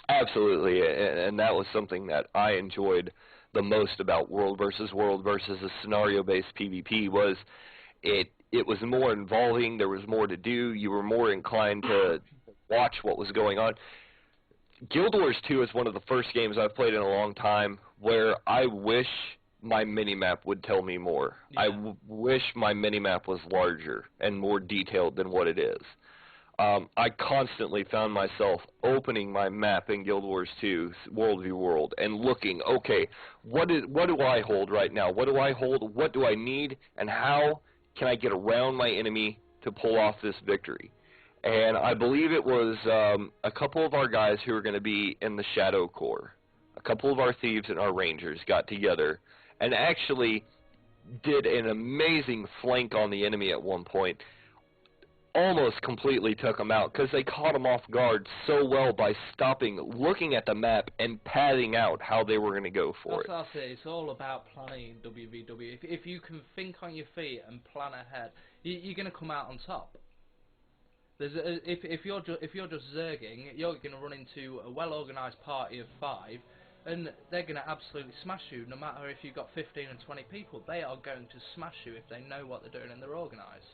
Absolutely, and that was something that I enjoyed the most about World versus a scenario-based PvP. Was it was more involving, there was more to do, you were more inclined to watch what was going on. Guild Wars 2 is one of the first games I've played in a long time where I wish my minimap would tell me more. Yeah. I wish my minimap was larger and more detailed than what it is. I constantly found myself opening my map in Guild Wars 2, World v. World, and looking, okay, what do I hold right now? What do I hold? What do I need? And how can I get around my enemy to pull off this victory? And I believe it was a couple of our guys who were going to be in the Shadow Corps. A couple of our thieves and our rangers got together and actually did an amazing flank on the enemy at one point. Almost completely took them out because they caught them off guard so well by stopping, looking at the map, and padding out how they were going to go for it. That's it. It's all about planning in WVW. If you can think on your feet and plan ahead, you're going to come out on top. If you're just zerging, you're going to run into a well-organised party of 5, and they're going to absolutely smash you. No matter if you've got 15 and 20 people, they are going to smash you if they know what they're doing and they're organised.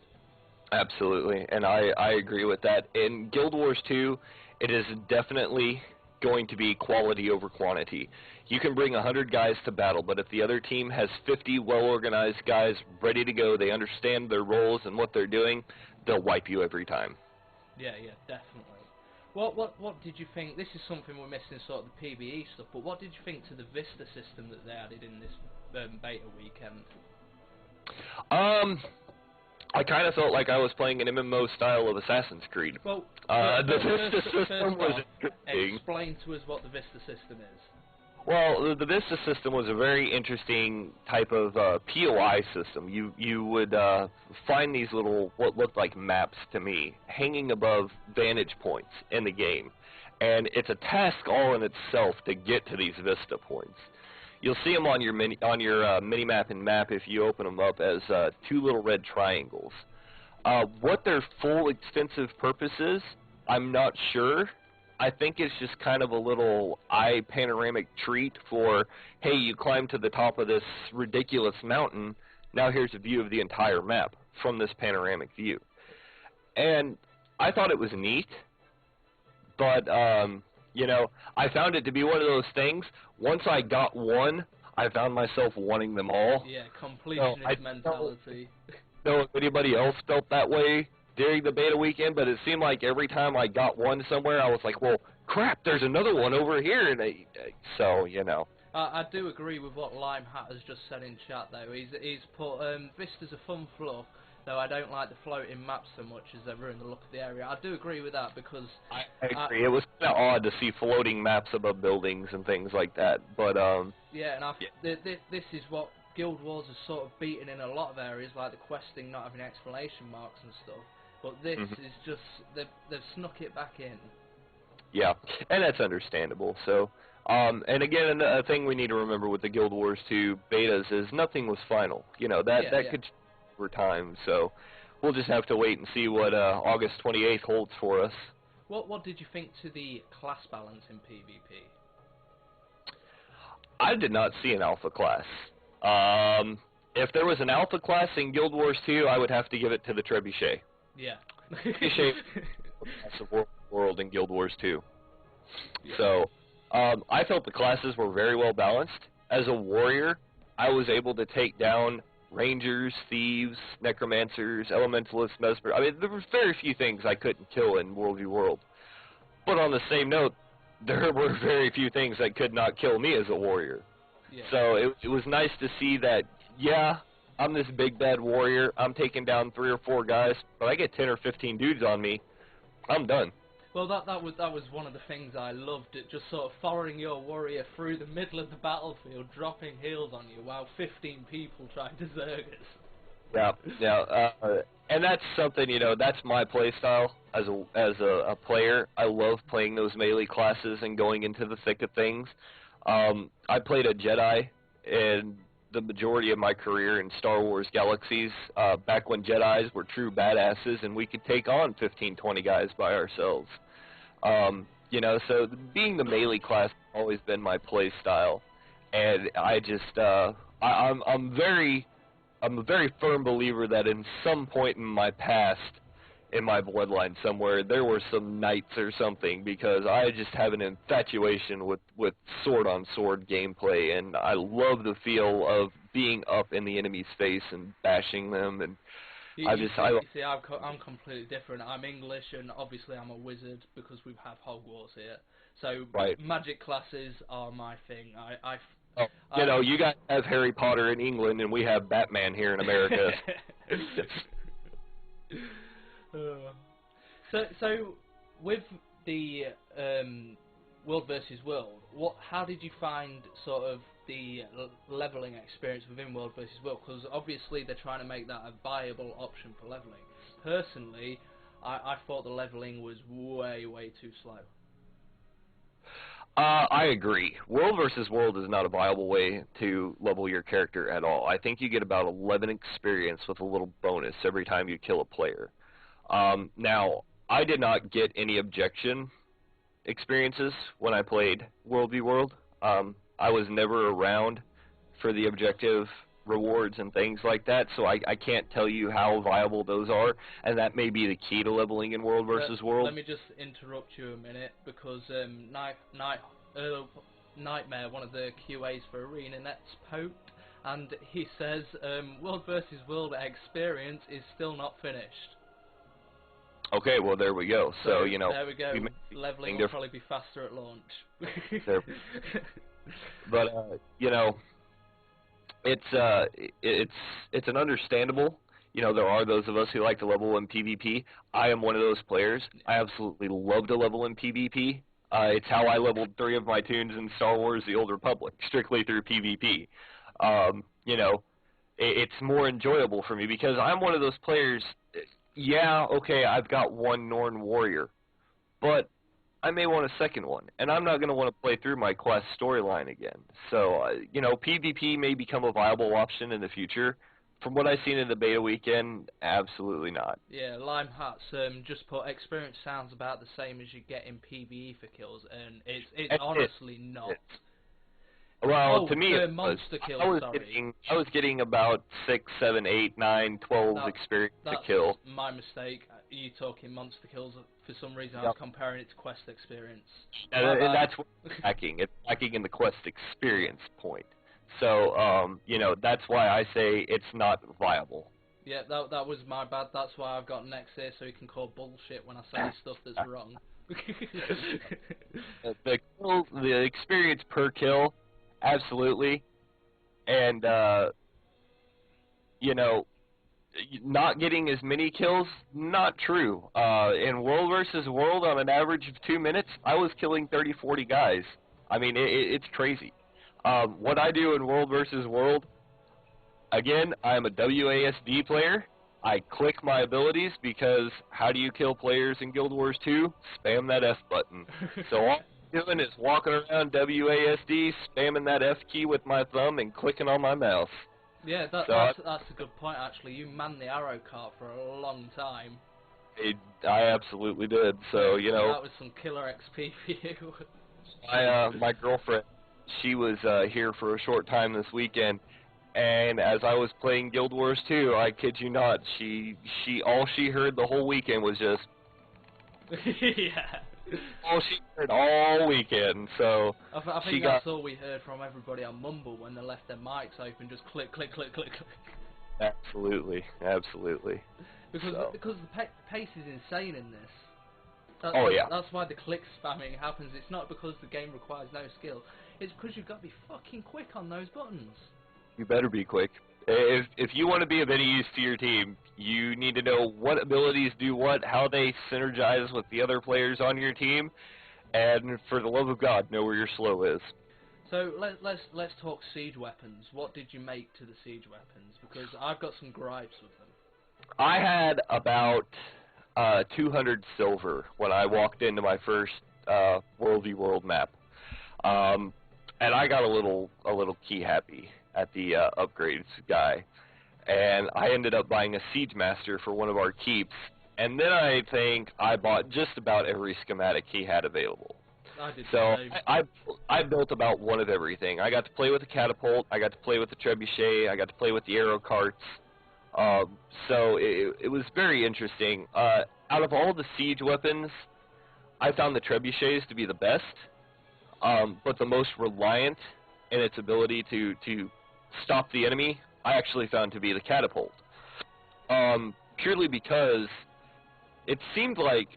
Absolutely, and I agree with that. In Guild Wars 2, it is definitely going to be quality over quantity. You can bring 100 guys to battle, but if the other team has 50 well-organized guys ready to go, they understand their roles and what they're doing, they'll wipe you every time. Yeah, definitely. What did you think? This is something we're missing, sort of the PvE stuff, but what did you think to the Vista system that they added in this beta weekend? I kind of felt like I was playing an MMO style of Assassin's Creed. Well, the Vista system was interesting. Explain to us what the Vista system is. Well, the Vista system was a very interesting type of POI system. You would find these little, what looked like maps to me, hanging above vantage points in the game. And it's a task all in itself to get to these Vista points. You'll see them on your mini-map and map if you open them up as 2 little red triangles. What their full extensive purpose is, I'm not sure. I think it's just kind of a little eye panoramic treat for, hey, you climb to the top of this ridiculous mountain, now here's a view of the entire map from this panoramic view. And I thought it was neat, but you know, I found it to be one of those things, once I got one, I found myself wanting them all. Yeah, completionist mentality. I don't know if anybody else felt that way during the beta weekend, but it seemed like every time I got one somewhere, I was like, well, crap, there's another one over here. And so, you know. I do agree with what Lime Hat has just said in chat, though. He's put, Vista's a fun fluff, though I don't like the floating maps so much as they ruin the look of the area. I do agree with that because... I agree. It was kind of odd to see floating maps above buildings and things like that, but... yeah, and this is what Guild Wars has sort of beaten in a lot of areas, like the questing not having exclamation marks and stuff. But this is just, they've snuck it back in. Yeah, and that's understandable. So, and again, a thing we need to remember with the Guild Wars 2 betas is nothing was final. You know, that could change over time. So, we'll just have to wait and see what August 28th holds for us. What did you think to the class balance in PvP? I did not see an alpha class. If there was an alpha class in Guild Wars 2, I would have to give it to the Trebuchet. Yeah. The world in Guild Wars 2. Yeah. So, I felt the classes were very well balanced. As a warrior, I was able to take down rangers, thieves, necromancers, elementalists, mesmer. I mean, there were very few things I couldn't kill in World v. World. But on the same note, there were very few things that could not kill me as a warrior. Yeah. So it was nice to see that, yeah, I'm this big bad warrior, I'm taking down 3 or 4 guys, but I get 10 or 15 dudes on me, I'm done. Well, that was one of the things I loved. It just sort of following your warrior through the middle of the battlefield, dropping heals on you while 15 people tried to zerg us. Yeah. And that's something, you know, that's my play style as a player. I love playing those melee classes and going into the thick of things. I played a Jedi in the majority of my career in Star Wars Galaxies, back when Jedis were true badasses and we could take on 15, 20 guys by ourselves. You know, so being the melee class has always been my play style, and I just, I'm a very firm believer that in some point in my past, in my bloodline somewhere, there were some knights or something, because I just have an infatuation with sword-on-sword gameplay, and I love the feel of being up in the enemy's face and bashing them, and I'm completely different. I'm English, and obviously I'm a wizard because we have Hogwarts here. So right. Magic classes are my thing. You know, you guys have Harry Potter in England, and we have Batman here in America. So with the World versus World, how did you find sort of the leveling experience within World versus World? Because obviously they're trying to make that a viable option for leveling. Personally, I thought the leveling was way too slow. I agree. World versus World is not a viable way to level your character at all. I think you get about 11 experience with a little bonus every time you kill a player. Now, I did not get any objection experiences when I played World v World. I was never around for the objective rewards and things like that, so I can't tell you how viable those are, and that may be the key to leveling in World versus World. Let me just interrupt you a minute, because Nightmare, one of the QAs for ArenaNet's poked, and he says World versus World experience is still not finished. Okay, well there we go. So you know, there we go. Leveling will probably be faster at launch. But you know, it's an understandable. You know, there are those of us who like to level in PvP. I am one of those players. I absolutely love to level in PvP. It's how I leveled 3 of my toons in Star Wars: The Old Republic, strictly through PvP. You know, it's more enjoyable for me because I'm one of those players. Yeah, okay, I've got one Norn warrior, but I may want a second one, and I'm not going to want to play through my quest storyline again. So, you know, PvP may become a viable option in the future. From what I've seen in the beta weekend, absolutely not. Yeah, Limehats just put experience sounds about the same as you get in PvE for kills, and it's honestly not. Well, to me, monster kills, I was getting about 6, 7, 8, 9, 12 experience to kill. That's my mistake. You talking monster kills? For some reason, I was comparing it to quest experience. And that's what it's lacking. It's lacking in the quest experience point. So, you know, that's why I say it's not viable. Yeah, that was my bad. That's why I've got Nex here, so he can call bullshit when I say stuff that's wrong. The experience per kill, absolutely. And, you know, not getting as many kills, not true. In World versus World, on an average of 2 minutes, I was killing 30, 40 guys. I mean, it's crazy. What I do in World versus World, again, I'm a WASD player. I click my abilities because how do you kill players in Guild Wars 2? Spam that F button. So all I'm doing is walking around WASD, spamming that F key with my thumb and clicking on my mouse. Yeah, that's a good point, actually. You manned the arrow cart for a long time. I absolutely did. So, you know, that was some killer XP for you. My girlfriend, she was here for a short time this weekend, and as I was playing Guild Wars 2, I kid you not, all she heard the whole weekend was just yeah. All she heard all weekend, so I think that's all we heard from everybody on Mumble when they left their mics open, just click, click, click, click, click. Absolutely, absolutely. Because the pace is insane in this. That's why the click spamming happens. It's not because the game requires no skill. It's because you've got to be fucking quick on those buttons. You better be quick. If you want to be of any use to your team, You need to know what abilities do what, how they synergize with the other players on your team, and for the love of God, know where your slow is. So let's talk siege weapons. What did you make to the siege weapons? Because I've got some gripes with them. I had about 200 silver when I walked into my first World v World map, and I got a little key happy at the upgrades guy, and I ended up buying a siege master for one of our keeps, and then I think I bought just about every schematic he had available. I did So the same. I built about one of everything. I got to play with the catapult, I got to play with the trebuchet, I got to play with the arrow carts. So it was very interesting. Out of all the siege weapons, I found the trebuchets to be the best, but the most reliant in its ability to stop the enemy, I actually found to be the catapult. Purely because it seemed like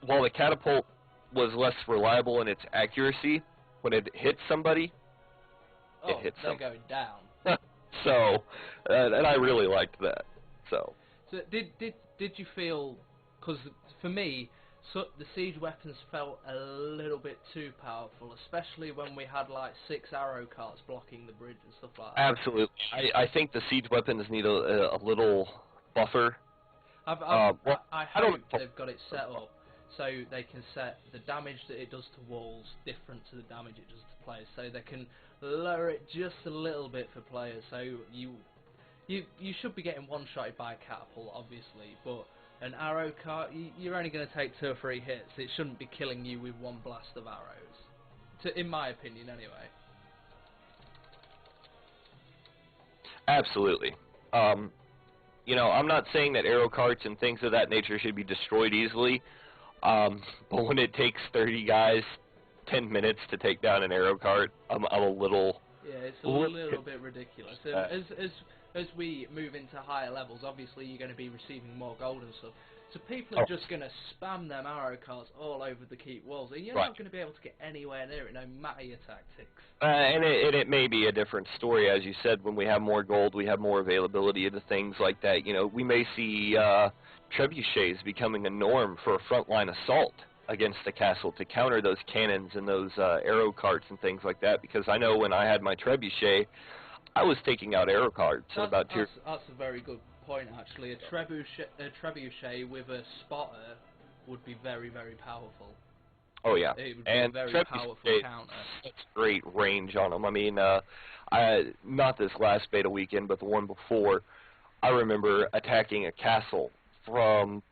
while the catapult was less reliable in its accuracy, when it hit somebody, it hit they're somebody. going down. So, and I really liked that. So did you feel? Because for me, the siege weapons felt a little bit too powerful, especially when we had like 6 arrow carts blocking the bridge and stuff like that. absolutely, I think the siege weapons need a little buffer. I don't hope they've got it set up so they can set the damage that it does to walls different to the damage it does to players, so they can lower it just a little bit for players. So you should be getting one-shotted by a catapult, obviously, but an arrow cart, you're only going to take 2 or 3 hits. It shouldn't be killing you with one blast of arrows, in my opinion, anyway. Absolutely. You know, I'm not saying that arrow carts and things of that nature should be destroyed easily, but when it takes 30 guys 10 minutes to take down an arrow cart, I'm a little... Yeah, it's a little bit ridiculous. As we move into higher levels, obviously you're going to be receiving more gold and stuff. So people are just going to spam them arrow carts all over the keep walls, and you're not going to be able to get anywhere near it, no matter your tactics. And it may be a different story, as you said. When we have more gold, we have more availability of the things like that. You know, we may see trebuchets becoming a norm for a frontline assault against the castle to counter those cannons and those arrow carts and things like that. Because I know when I had my trebuchet, I was taking out arrow carts at about tier. That's a very good point, actually. A trebuchet with a spotter would be very, very powerful. Oh yeah, It would be and a very powerful counter. Such great range on them. I mean, not this last beta weekend, but the one before, I remember attacking a castle from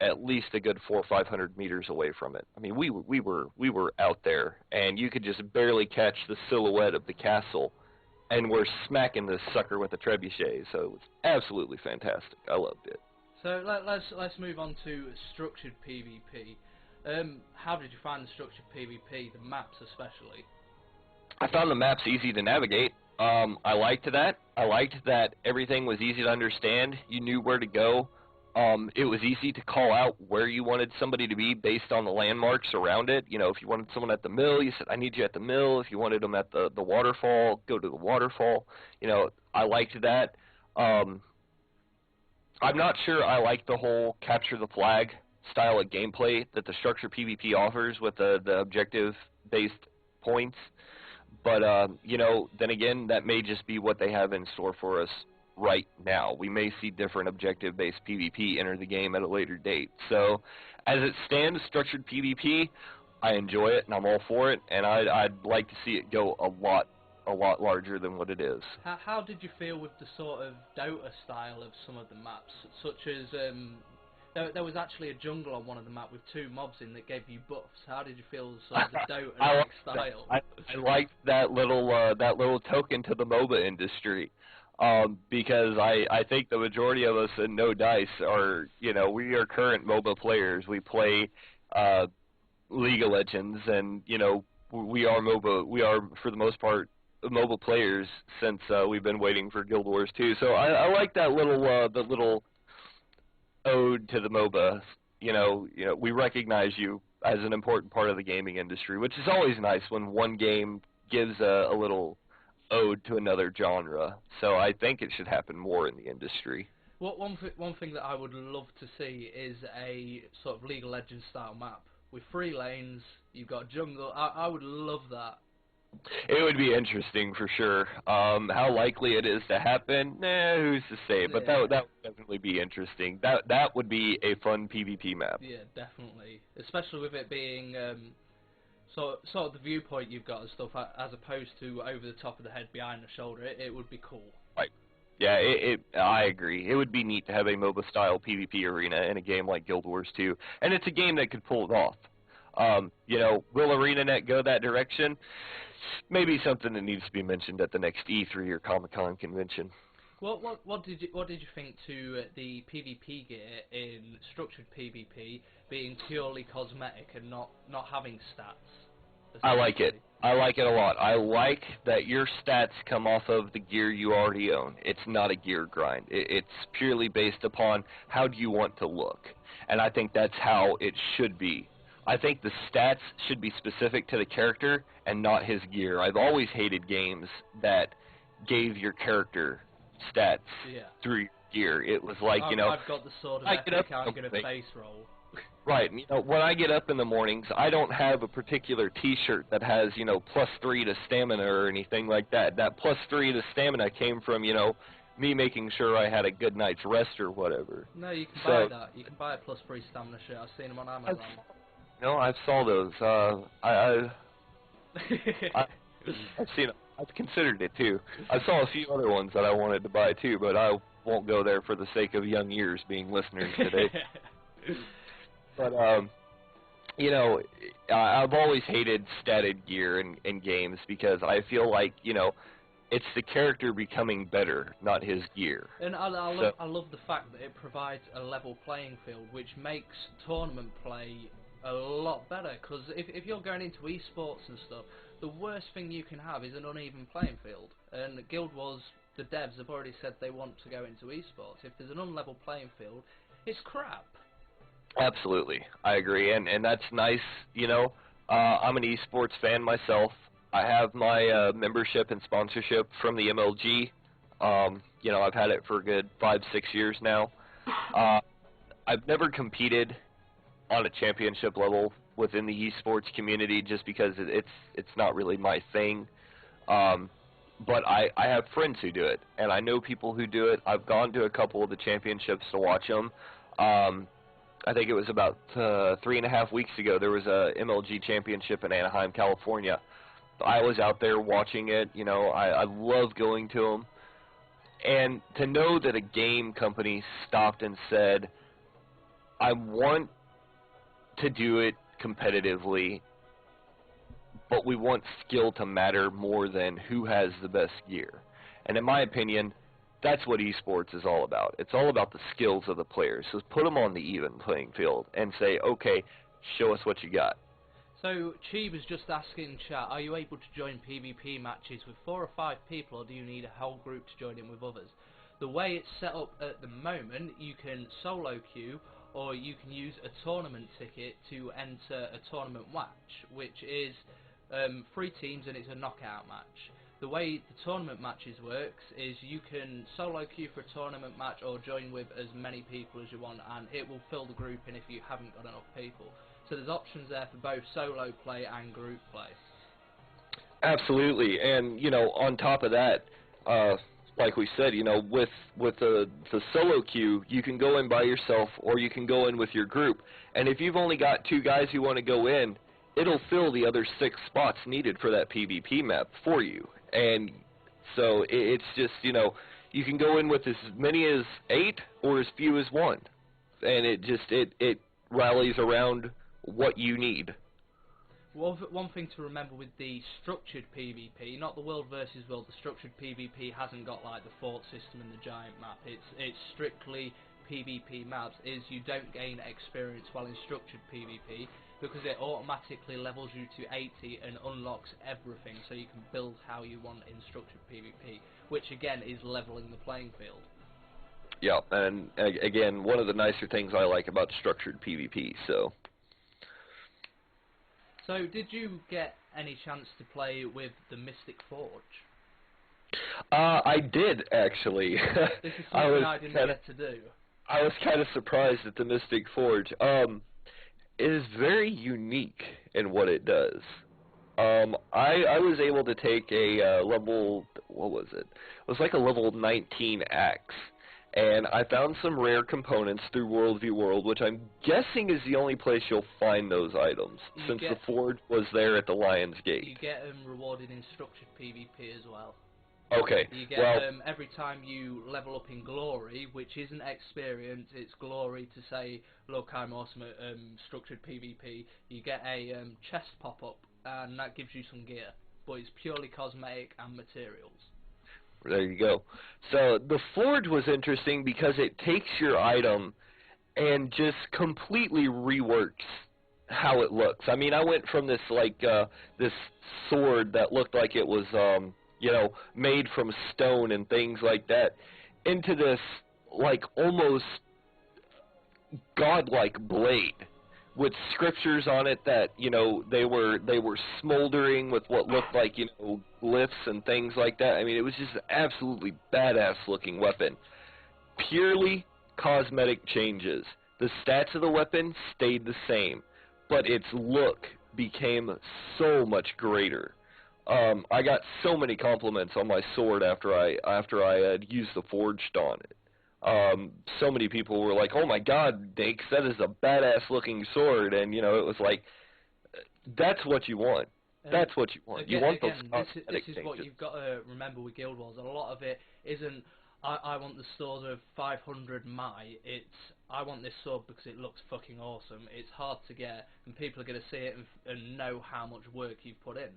at least a good 400 or 500 meters away from it. I mean, we were out there, and you could just barely catch the silhouette of the castle, and we're smacking this sucker with a trebuchet. So it was absolutely fantastic. I loved it. So let's move on to structured PvP. How did you find the structured PvP, the maps especially? I found the maps easy to navigate. I liked that. I liked that everything was easy to understand. You knew where to go. It was easy to call out where you wanted somebody to be based on the landmarks around it. You know, if you wanted someone at the mill, you said, I need you at the mill. If you wanted them at the waterfall, go to the waterfall. You know, I liked that. I'm not sure I like the whole capture the flag style of gameplay that the structured PvP offers with the objective-based points. But, you know, then again, that may just be what they have in store for us right now. We may see different objective-based PvP enter the game at a later date. So, as it stands, structured PvP, I enjoy it and I'm all for it, and I'd like to see it go a lot larger than what it is. How did you feel with the sort of Dota style of some of the maps, such as there was actually a jungle on one of the maps with 2 mobs in that gave you buffs? How did you feel sort of the Dota-like style? I liked that little token to the MOBA industry. Because I think the majority of us in No Dice are, you know, we are current MOBA players. We play League of Legends, and, you know, we are for the most part MOBA players since we've been waiting for Guild Wars 2. So I like that little ode to the MOBA. You know, we recognize you as an important part of the gaming industry, which is always nice when one game gives a little ode to another genre. So I think it should happen more in the industry. One thing that I would love to see is a sort of League of Legends style map with 3 lanes. You've got jungle. I would love that. It would be interesting for sure. How likely it is to happen, who's to say? But Yeah. that would definitely be interesting. That would be a fun PvP map. Yeah, definitely. Especially with it being sort of the viewpoint you've got and stuff, as opposed to over the top of the head, behind the shoulder. It would be cool. Right. Yeah, I agree. It would be neat to have a MOBA style PvP arena in a game like Guild Wars 2, and it's a game that could pull it off. You know, will ArenaNet go that direction? Maybe something that needs to be mentioned at the next E3 or Comic-Con convention. What did you think to the PvP gear in structured PvP being purely cosmetic and not having stats? I like it. I like it a lot. I like that your stats come off of the gear you already own. It's not a gear grind. It's purely based upon how do you want to look. And I think that's how it should be. I think the stats should be specific to the character and not his gear. I've always hated games that gave your character stats through your gear. It was like, you know, I've got the sword of epic, I'm going to face roll. Right. You know, when I get up in the mornings, I don't have a particular T-shirt that has, you know, +3 to stamina or anything like that. That +3 to stamina came from, you know, me making sure I had a good night's rest or whatever. No, you can buy that. You can buy a +3 stamina shirt. I've seen them on Amazon. No, I saw those. I've seen them. I've considered it too. I saw a few other ones that I wanted to buy too, but I won't go there for the sake of young ears being listeners today. But you know, I've always hated statted gear in games because I feel like, you know, it's the character becoming better, not his gear. And I love the fact that it provides a level playing field, which makes tournament play a lot better. Because if you're going into esports and stuff, the worst thing you can have is an uneven playing field. And Guild Wars, the devs have already said they want to go into esports. If there's an unlevel playing field, it's crap. Absolutely, I agree, and that's nice. You know, I'm an esports fan myself. I have my membership and sponsorship from the MLG. You know, I've had it for a good 5-6 years now. I've never competed on a championship level within the esports community just because it's not really my thing. But I have friends who do it, and I know people who do it. I've gone to a couple of the championships to watch them. I think it was about 3.5 weeks ago. There was a MLG championship in Anaheim, California. I was out there watching it. You know, I love going to them. And to know that a game company stopped and said, I want to do it competitively, but we want skill to matter more than who has the best gear. And in my opinion, that's what esports is all about. It's all about the skills of the players. So put them on the even playing field and say, okay, show us what you got. So Chi was just asking in chat, are you able to join PvP matches with 4 or 5 people, or do you need a whole group to join in with others? The way it's set up at the moment, you can solo queue, or you can use a tournament ticket to enter a tournament match, which is 3 teams and it's a knockout match. The way the tournament matches works is you can solo queue for a tournament match or join with as many people as you want, and it will fill the group in if you haven't got enough people. So there's options there for both solo play and group play. Absolutely, and you know, on top of that, like we said, you know, with the solo queue, you can go in by yourself or you can go in with your group. And if you've only got 2 guys who want to go in, it'll fill the other 6 spots needed for that PvP map for you. And so it's just, you know, you can go in with as many as 8 or as few as 1. And it rallies around what you need. One thing to remember with the structured PvP, not the world versus world, the structured PvP hasn't got like the fort system and the giant map. It's strictly PvP maps, is you don't gain experience while in structured PvP because it automatically levels you to 80 and unlocks everything, so you can build how you want in structured PvP, which again is leveling the playing field. Yeah, and again, one of the nicer things I like about structured PvP, so did you get any chance to play with the Mystic Forge? I did, actually. This is I something was I didn't kind get to do. I was kind of surprised at the Mystic Forge. It is very unique in what it does. I was able to take a level, what was it? It was like a level 19 axe, and I found some rare components through Worldview World, which I'm guessing is the only place you'll find those items, since the forge was there at the Lion's Gate. You get them rewarded in structured PvP as well. Okay. You get them every time you level up in glory, which isn't experience, it's glory to say, look, I'm awesome at structured PvP. You get a chest pop-up, and that gives you some gear, but it's purely cosmetic and materials. There you go. So the forge was interesting because it takes your item and just completely reworks how it looks. I mean, I went from this this sword that looked like it was you know, made from stone and things like that, into this like almost godlike blade with scriptures on it that, you know, they were smoldering with what looked like, you know, glyphs and things like that. I mean, it was just an absolutely badass looking weapon. Purely cosmetic changes. The stats of the weapon stayed the same, but its look became so much greater. I got so many compliments on my sword after I had used the forged on it. So many people were like, "Oh my God, Nate, that is a badass looking sword," and you know, it was like, that's what you want. That's what you want. Again, you want those this is changes. what you've got to remember with Guild Wars. A lot of it isn't, I want the sword of 500 Mai. It's, I want this sword because it looks fucking awesome. It's hard to get, and people are going to see it and know how much work you've put in.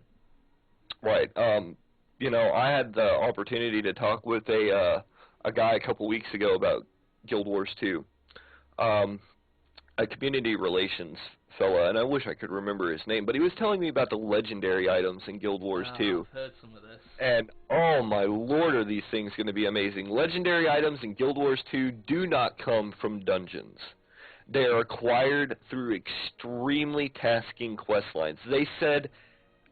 Right. You know, I had the opportunity to talk with a guy a couple weeks ago about Guild Wars 2. A community relations fella, and I wish I could remember his name, but he was telling me about the legendary items in Guild Wars 2. I've heard some of this. And, oh my lord, are these things going to be amazing. Legendary items in Guild Wars 2 do not come from dungeons. They are acquired through extremely tasking quest lines. They said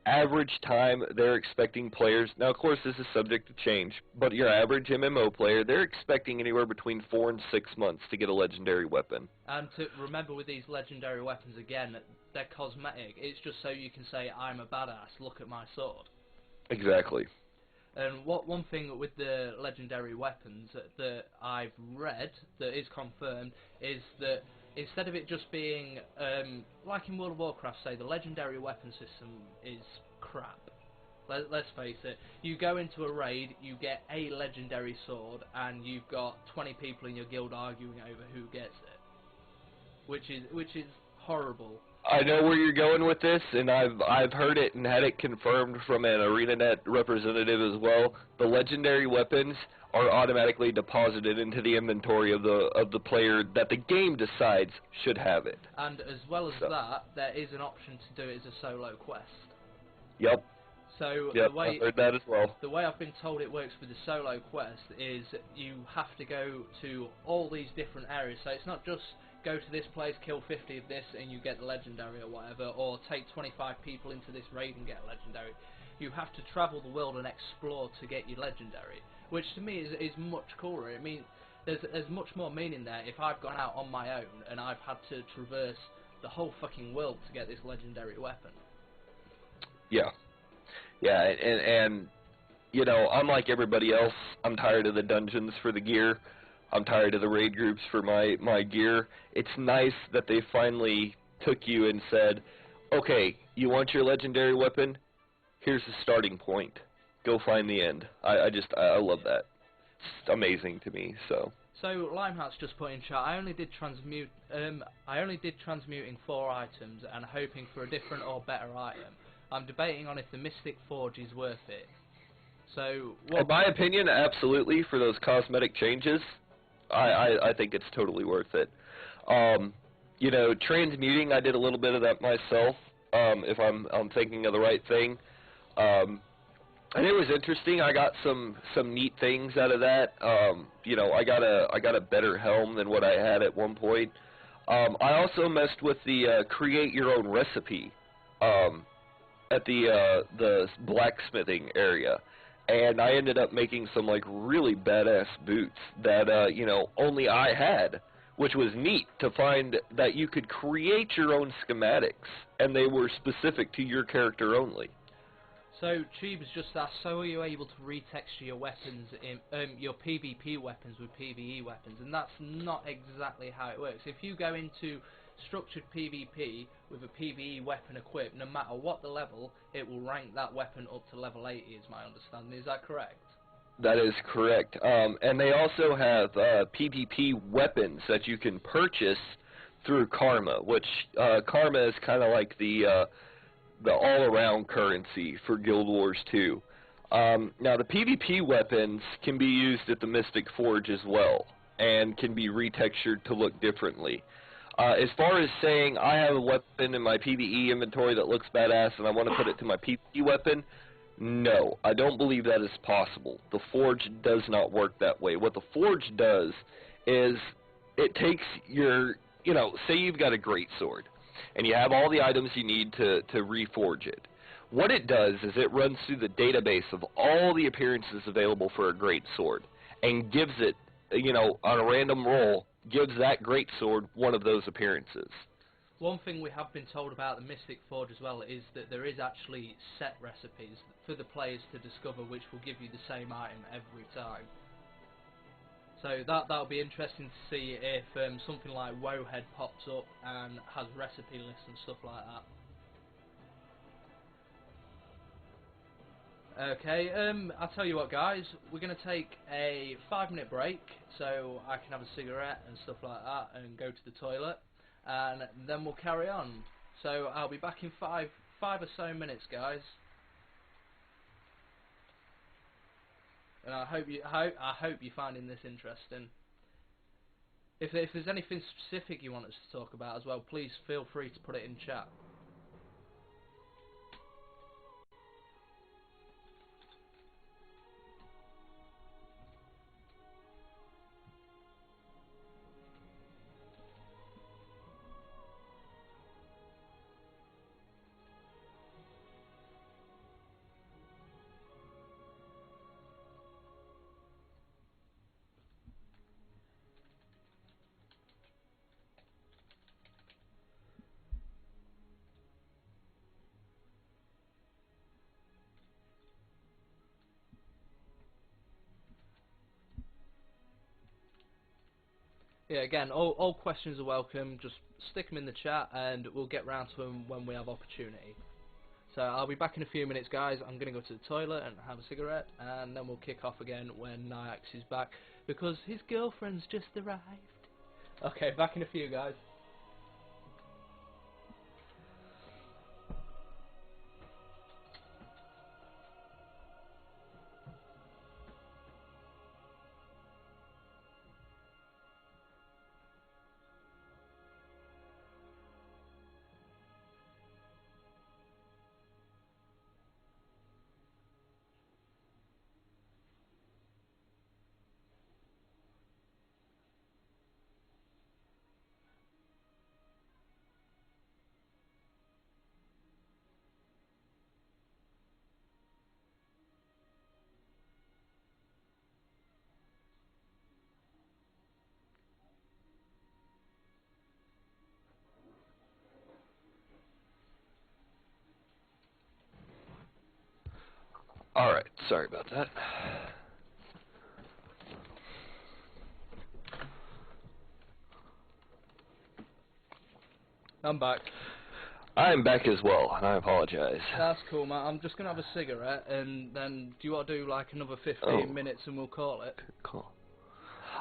average time they're expecting players, now of course this is subject to change, but your average MMO player, they're expecting anywhere between 4 and 6 months to get a legendary weapon. And to remember with these legendary weapons again, they're cosmetic. It's just so you can say, I'm a badass, look at my sword. Exactly. And one thing with the legendary weapons that I've read that is confirmed is that instead of it just being, like in World of Warcraft, say, the legendary weapon system is crap. Let's face it, you go into a raid, you get a legendary sword, and you've got 20 people in your guild arguing over who gets it. Which is horrible. I know where you're going with this, and I've heard it and had it confirmed from an ArenaNet representative as well. The legendary weapons are automatically deposited into the inventory of the player that the game decides should have it. And as well as that, there is an option to do it as a solo quest. Yep. So yep, the way I've heard that as well. The way I've been told it works with the solo quest is you have to go to all these different areas. So it's not just go to this place, kill 50 of this, and you get the legendary or whatever, or take 25 people into this raid and get a legendary. You have to travel the world and explore to get your legendary, which to me is much cooler. I mean, there's much more meaning there if I've gone out on my own and I've had to traverse the whole fucking world to get this legendary weapon. Yeah. Yeah, and you know, unlike everybody else, I'm tired of the dungeons for the gear. I'm tired of the raid groups for my gear. It's nice that they finally took you and said, okay, you want your legendary weapon? Here's the starting point. Go find the end. I love that. It's amazing to me, so. So Limeheart's just put in chat, I only did transmuting 4 items and hoping for a different or better item. I'm debating on if the Mystic Forge is worth it. So, in my opinion, absolutely, for those cosmetic changes, I think it's totally worth it. You know, transmuting, I did a little bit of that myself, if I'm thinking of the right thing. And it was interesting. I got some neat things out of that. You know, I got a better helm than what I had at one point. I also messed with the create your own recipe at the blacksmithing area. and I ended up making some like really badass boots that you know, only I had, which was neat to find that you could create your own schematics, and they were specific to your character only. So Cheeb's just asked, so are you able to retexture your weapons in your PvP weapons with PvE weapons? And that's not exactly how it works. If you go into structured PvP with a PvE weapon equipped, no matter what the level, it will rank that weapon up to level 80, is my understanding. Is that correct? That is correct. And they also have PvP weapons that you can purchase through Karma, which Karma is kind of like the all-around currency for Guild Wars 2. Now, the PvP weapons can be used at the Mystic Forge as well, and can be retextured to look differently. As far as saying, I have a weapon in my PvE inventory that looks badass and I want to put it to my PvP weapon, no, I don't believe that is possible. The Forge does not work that way. What the Forge does is it takes your, you know, say you've got a greatsword, and you have all the items you need to reforge it. What it does is it runs through the database of all the appearances available for a greatsword, and gives it, you know, on a random roll, gives that greatsword one of those appearances. One thing we have been told about the Mystic Forge as well is that there is actually set recipes for the players to discover, which will give you the same item every time. So that'll be interesting to see if something like Wowhead pops up and has recipe lists and stuff like that. Okay, I'll tell you what, guys, we're going to take a 5-minute break so I can have a cigarette and stuff like that and go to the toilet, and then we'll carry on. So I'll be back in five or so minutes, guys. And I hope you're finding this interesting. If there's anything specific you want us to talk about as well, please feel free to put it in chat. Yeah, again, all questions are welcome. Just stick them in the chat and we'll get round to them when we have opportunity. So I'll be back in a few minutes, guys. I'm going to go to the toilet and have a cigarette, and then we'll kick off again when Nyax is back, because his girlfriend's just arrived. Okay, back in a few, guys. Alright, sorry about that. I'm back. I'm back as well, and I apologize. That's cool, man. I'm just going to have a cigarette, and then do you want to do like another 15 minutes and we'll call it? Cool.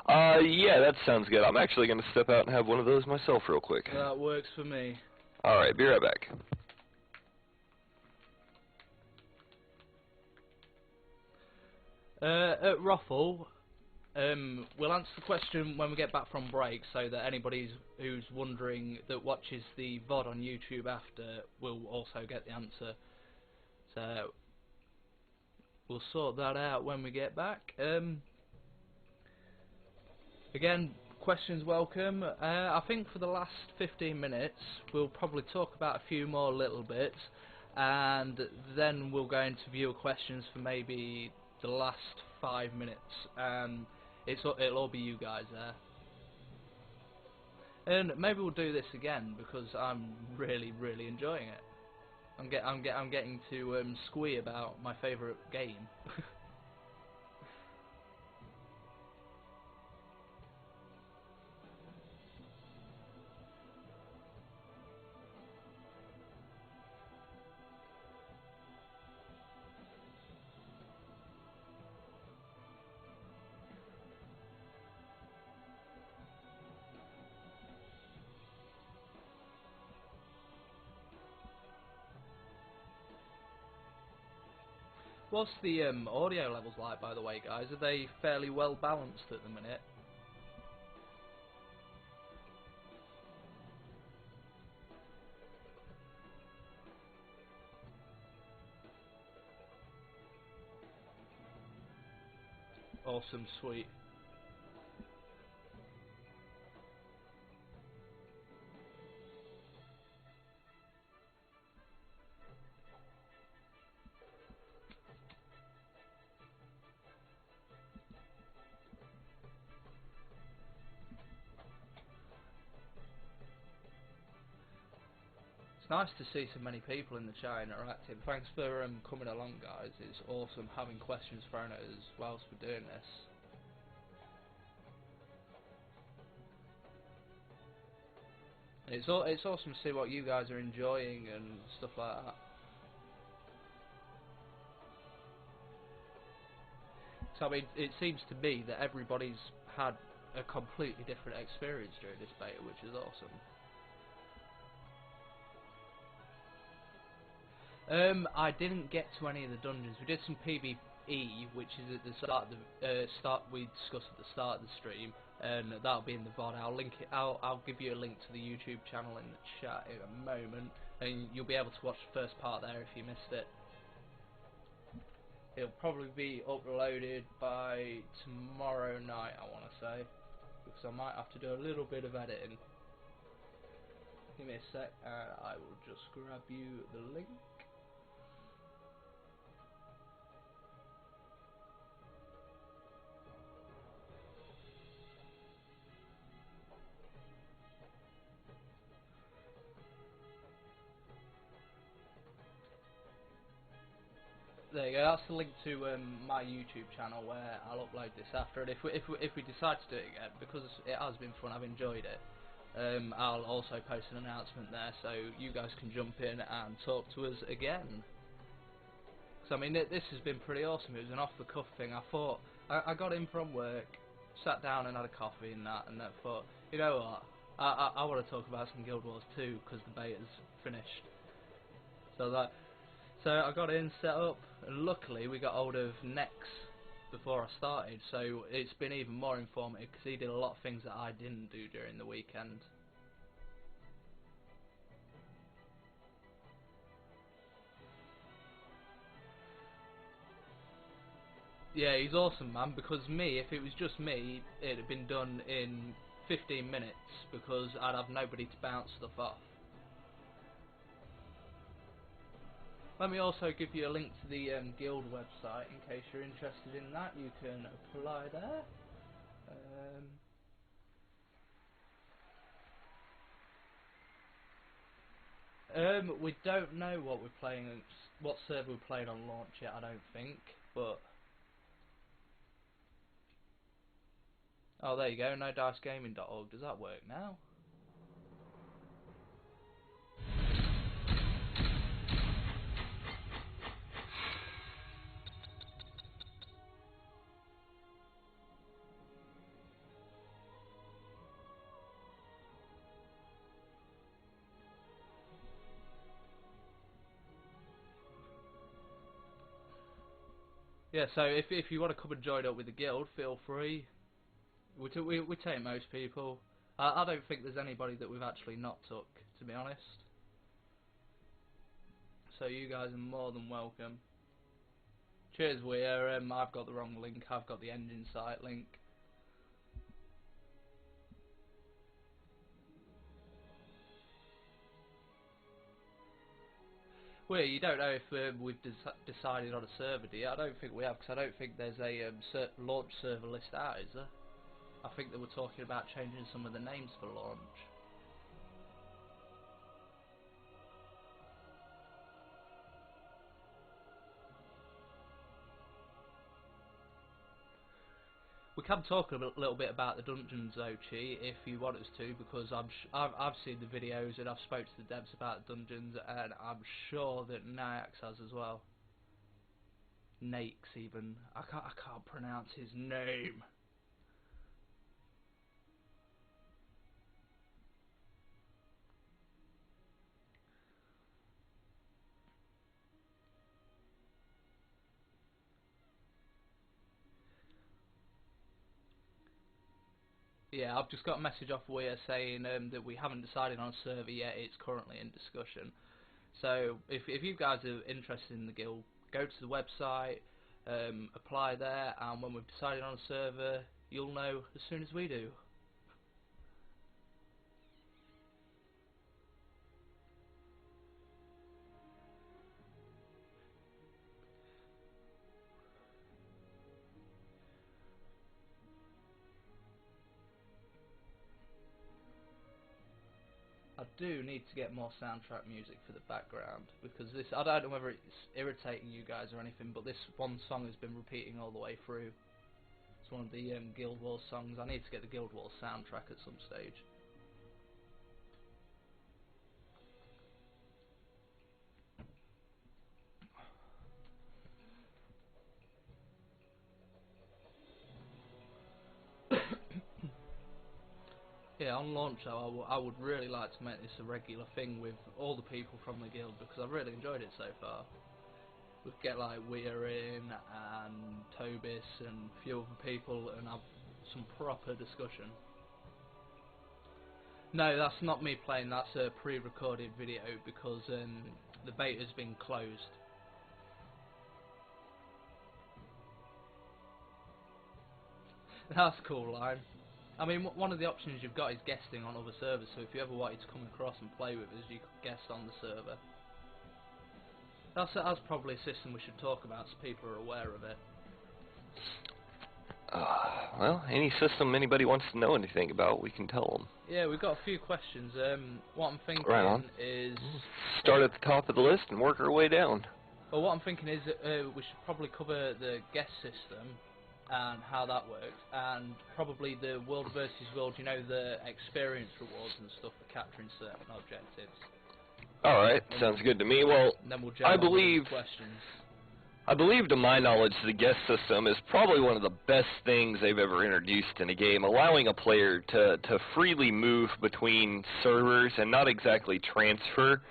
Yeah, that sounds good. I'm actually going to step out and have one of those myself real quick. That works for me. Alright, be right back. At Ruffle, we'll answer the question when we get back from break, so that anybody who's wondering that watches the VOD on YouTube after will also get the answer. So we'll sort that out when we get back. Again, questions welcome. I think for the last 15 minutes we'll probably talk about a few more little bits, and then we'll go into viewer questions for maybe the last 5 minutes, and it'll all be you guys there. And maybe we'll do this again because I'm really enjoying it. I'm getting to squee about my favourite game. What's the audio levels like, by the way, guys? Are they fairly well balanced at the minute? Awesome, sweet. It's nice to see so many people in the chat interacting. Thanks for coming along, guys. It's awesome having questions thrown at us whilst we're doing this. And it's awesome to see what you guys are enjoying and stuff like that. So I mean, it seems to me that everybody's had a completely different experience during this beta, which is awesome. I didn't get to any of the dungeons. We did some PvE, which is at the start of the we discussed at the start of the stream, and that'll be in the VOD. I'll link it. I'll give you a link to the YouTube channel in the chat in a moment, and you'll be able to watch the first part there if you missed it. It'll probably be uploaded by tomorrow night, I want to say, because I might have to do a little bit of editing. Give me a sec, and I will just grab you the link. There you go. That's the link to my YouTube channel where I'll upload this after. And if we decide to do it again, because it has been fun, I've enjoyed it. I'll also post an announcement there, so you guys can jump in and talk to us again. So I mean, this has been pretty awesome. It was an off-the-cuff thing. I thought I got in from work, sat down and had a coffee and that, and then thought, you know what? I want to talk about some Guild Wars 2 because the beta's finished. So I got in, set up, and luckily we got hold of Nex before I started, so it's been even more informative because he did a lot of things that I didn't do during the weekend. Yeah, he's awesome, man, because me, if it was just me, it'd have been done in 15 minutes because I'd have nobody to bounce stuff off. Let me also give you a link to the guild website in case you're interested in that. You can apply there. We don't know what we're playing, what server we're playing on launch yet. I don't think, but oh, there you go. NoDiceGaming.org. Does that work now? Yeah, so if you want to come and join up with the guild, feel free. We take most people. I don't think there's anybody that we've actually not took, to be honest. So you guys are more than welcome. Cheers, Weir. I've got the wrong link. I've got the engine site link. Well, you don't know if we've decided on a server, do you? I don't think we have, because I don't think there's a launch server list out, is there? I think that we're talking about changing some of the names for launch. We can talk a little bit about the dungeons, though, Chi, if you want us to, because I've seen the videos and I've spoke to the devs about dungeons, and I'm sure that Nax has as well. Nakes, even. I can't pronounce his name. Yeah, I've just got a message off Weir saying that we haven't decided on a server yet, it's currently in discussion. So, if you guys are interested in the guild, go to the website, apply there, and when we've decided on a server, you'll know as soon as we do. I do need to get more soundtrack music for the background, because this, I don't know whether it's irritating you guys or anything, but this one song has been repeating all the way through. It's one of the Guild Wars songs. I need to get the Guild Wars soundtrack at some stage. Yeah, on launch though, I would really like to make this a regular thing with all the people from the guild, because I've really enjoyed it so far. We'd get like Weir in, and Tobis, and a few other people, and have some proper discussion. No, that's not me playing, that's a pre-recorded video, because the beta's been closed. That's a cool line. I mean, one of the options you've got is guesting on other servers, so if you ever wanted to come across and play with us, you could guest on the server. That's probably a system we should talk about, so people are aware of it. Well, any system anybody wants to know anything about, we can tell them. Yeah, we've got a few questions. What I'm thinking is... Start at the top of the list and work our way down. Well, what I'm thinking is we should probably cover the guest system and how that works, and probably the world versus world, you know, the experience rewards and stuff for capturing certain objectives. Alright, sounds good to me. Well, I believe, to my knowledge, the guest system is probably one of the best things they've ever introduced in a game, allowing a player to freely move between servers and not exactly transfer.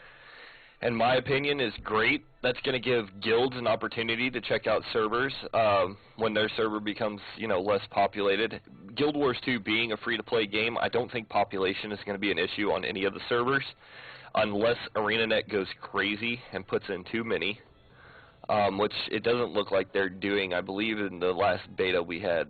In my opinion, is great. That's going to give guilds an opportunity to check out servers when their server becomes, you know, less populated. Guild Wars 2 being a free-to-play game, I don't think population is going to be an issue on any of the servers, unless ArenaNet goes crazy and puts in too many, which it doesn't look like they're doing. I believe in the last beta we had,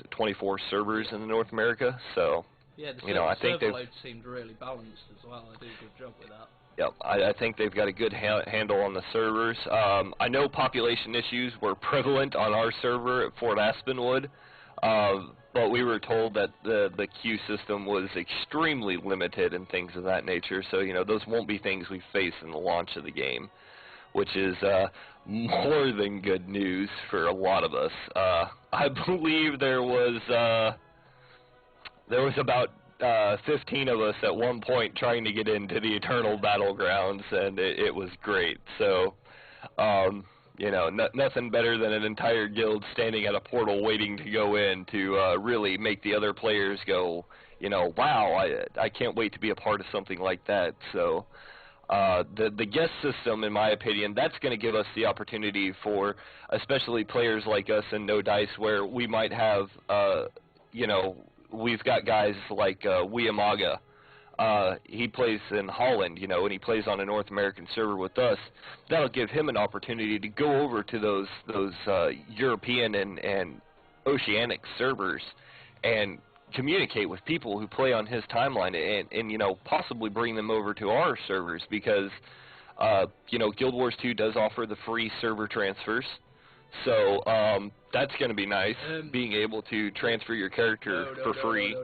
24 servers in North America. So, yeah, the server load seemed really balanced as well. They did a good job with that. Yep, I think they've got a good handle on the servers. I know population issues were prevalent on our server at Fort Aspenwood, but we were told that the queue system was extremely limited and things of that nature, so, you know, those won't be things we face in the launch of the game, which is more than good news for a lot of us. I believe there was about 15 of us at one point trying to get into the Eternal Battlegrounds, and it was great. So, you know, nothing better than an entire guild standing at a portal waiting to go in to really make the other players go, you know, wow, I can't wait to be a part of something like that. So, the guest system, in my opinion, that's going to give us the opportunity for, especially players like us in No Dice, where we might have, you know, we've got guys like Wiamaga. He plays in Holland, you know, and he plays on a North American server with us. That'll give him an opportunity to go over to those European and Oceanic servers and communicate with people who play on his timeline and you know, possibly bring them over to our servers, because Guild Wars 2 does offer the free server transfers, so that's going to be nice, being able to transfer your character for free.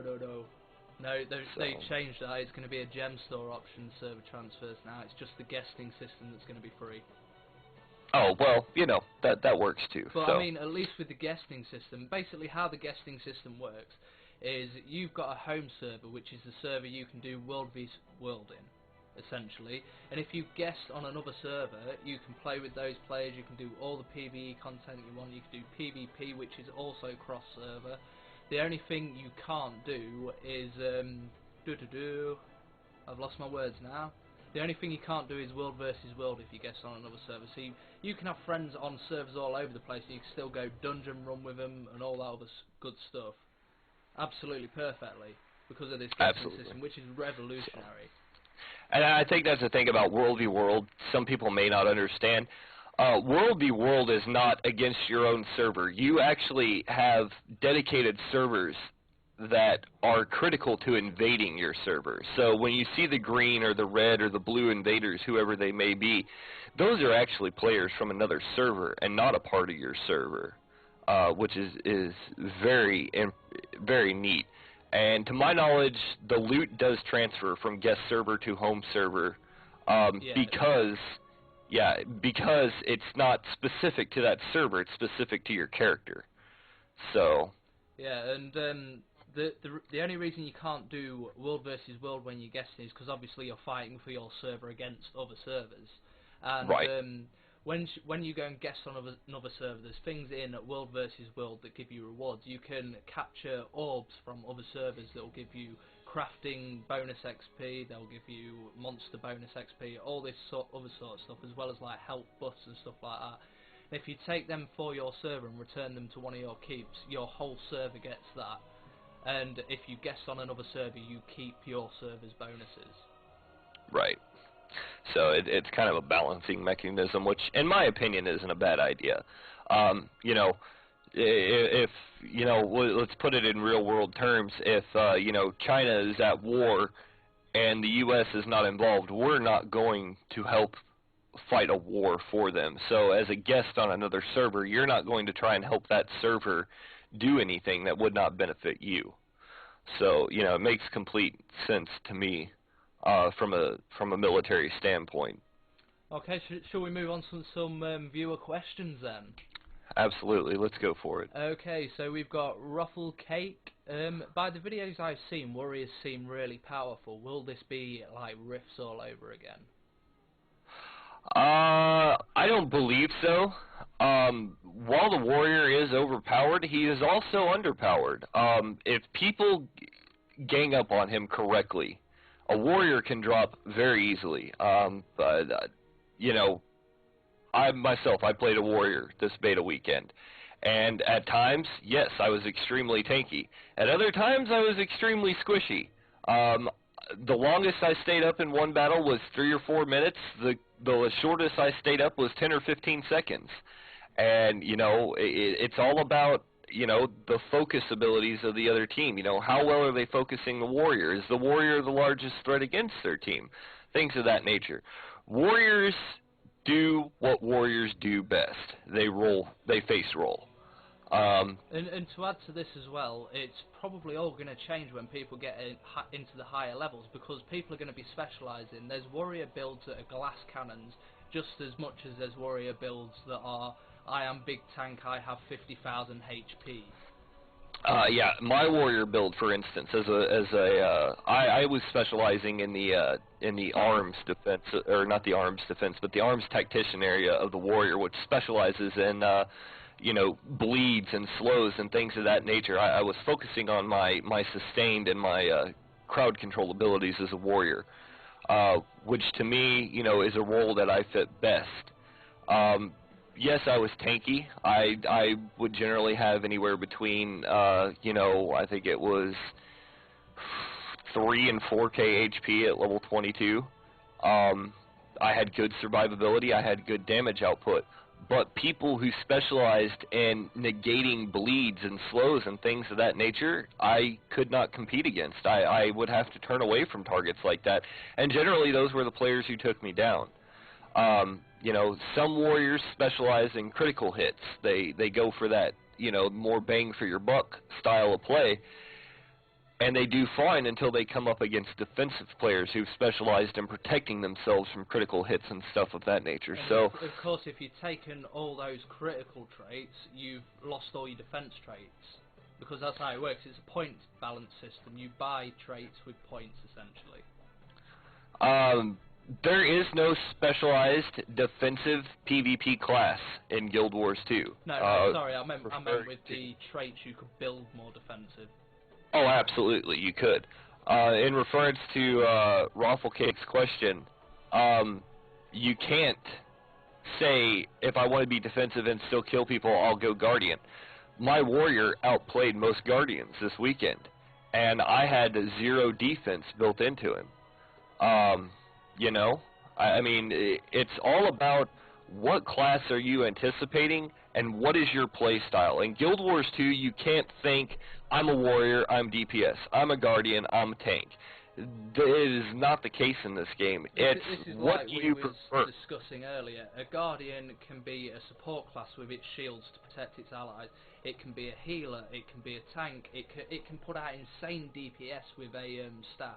No, they've changed that. It's going to be a gem store option, server transfers now. It's just the guesting system that's going to be free. Oh, well, that works too. But so. I mean, at least with the guesting system, basically how the guesting system works is you've got a home server, which is the server you can do World vs World in, essentially. And if you guest on another server, you can play with those players, you can do all the PvE content you want, you can do PvP, which is also cross-server. The only thing you can't do is, I've lost my words now. The only thing you can't do is World versus World if you guest on another server. So you can have friends on servers all over the place, and you can still go dungeon run with them and all that other good stuff. Absolutely perfectly, because of this guesting system, which is revolutionary. And I think that's the thing about World v World. Some people may not understand. World v World is not against your own server. You actually have dedicated servers that are critical to invading your server. So when you see the green or the red or the blue invaders, whoever they may be, those are actually players from another server and not a part of your server, which is very, very neat. And to my knowledge, the loot does transfer from guest server to home server because it's not specific to that server, it's specific to your character. So yeah, and the only reason you can't do World versus World when you're guesting is because obviously you're fighting for your server against other servers. And right. When you go and guest on another server, there's things in World versus World that give you rewards. You can capture orbs from other servers that will give you crafting bonus XP, they'll give you monster bonus XP, all this other sort of stuff, as well as like health buffs and stuff like that. And if you take them for your server and return them to one of your keeps, your whole server gets that. And if you guest on another server, you keep your server's bonuses. Right. So it's kind of a balancing mechanism, which, in my opinion, isn't a bad idea. If let's put it in real-world terms. If China is at war and the U.S. is not involved, we're not going to help fight a war for them. So as a guest on another server, you're not going to try and help that server do anything that would not benefit you. So it makes complete sense to me from a military standpoint. Okay, shall we move on to some viewer questions then? Absolutely, let's go for it. Okay, so we've got Ruffle Cake. By the videos I've seen, warriors seem really powerful. Will this be like Rifts all over again? I don't believe so. While the warrior is overpowered, he is also underpowered. If people gang up on him correctly, a warrior can drop very easily. I played a warrior this beta weekend, and at times, yes, I was extremely tanky. At other times, I was extremely squishy. The longest I stayed up in one battle was 3 or 4 minutes. The shortest I stayed up was 10 or 15 seconds. And, it's all about, the focus abilities of the other team. How well are they focusing the warrior? Is the warrior the largest threat against their team? Things of that nature. Warriors do what warriors do best. They face roll. And to add to this as well, it's probably all going to change when people get into the higher levels, because people are going to be specialising. There's warrior builds that are glass cannons just as much as there's warrior builds that are, I am big tank, I have 50,000 HP. Yeah, my warrior build, for instance, I was specializing in the arms defense, or not the arms defense, but the arms tactician area of the warrior, which specializes in bleeds and slows and things of that nature. I was focusing on my sustained and my crowd control abilities as a warrior, which to me, is a role that I fit best. Yes, I was tanky. I would generally have anywhere between, I think it was 3 and 4k HP at level 22. I had good survivability. I had good damage output. But people who specialized in negating bleeds and slows and things of that nature, I could not compete against. I would have to turn away from targets like that. And generally, those were the players who took me down. You know, some warriors specialize in critical hits. They go for that, you know, more bang for your buck style of play, and they do fine until they come up against defensive players who've specialized in protecting themselves from critical hits and stuff of that nature. And so, of course, if you've taken all those critical traits, you've lost all your defense traits. Because that's how it works. It's a point balance system. You buy traits with points, essentially. There is no specialized defensive PvP class in Guild Wars 2. No, sorry, I meant with the traits you could build more defensive. Oh, absolutely, you could. In reference to Rafflecake's question, you can't say, if I want to be defensive and still kill people, I'll go Guardian. My Warrior outplayed most Guardians this weekend, and I had 0 defense built into him. You know, I mean, it's all about what class are you anticipating and what is your play style. In Guild Wars 2, you can't think, I'm a warrior, I'm DPS, I'm a guardian, I'm a tank. It is not the case in this game. It's this is what like you we was prefer. discussing earlier. A guardian can be a support class with its shields to protect its allies. It can be a healer, it can be a tank, it can put out insane DPS with a staff.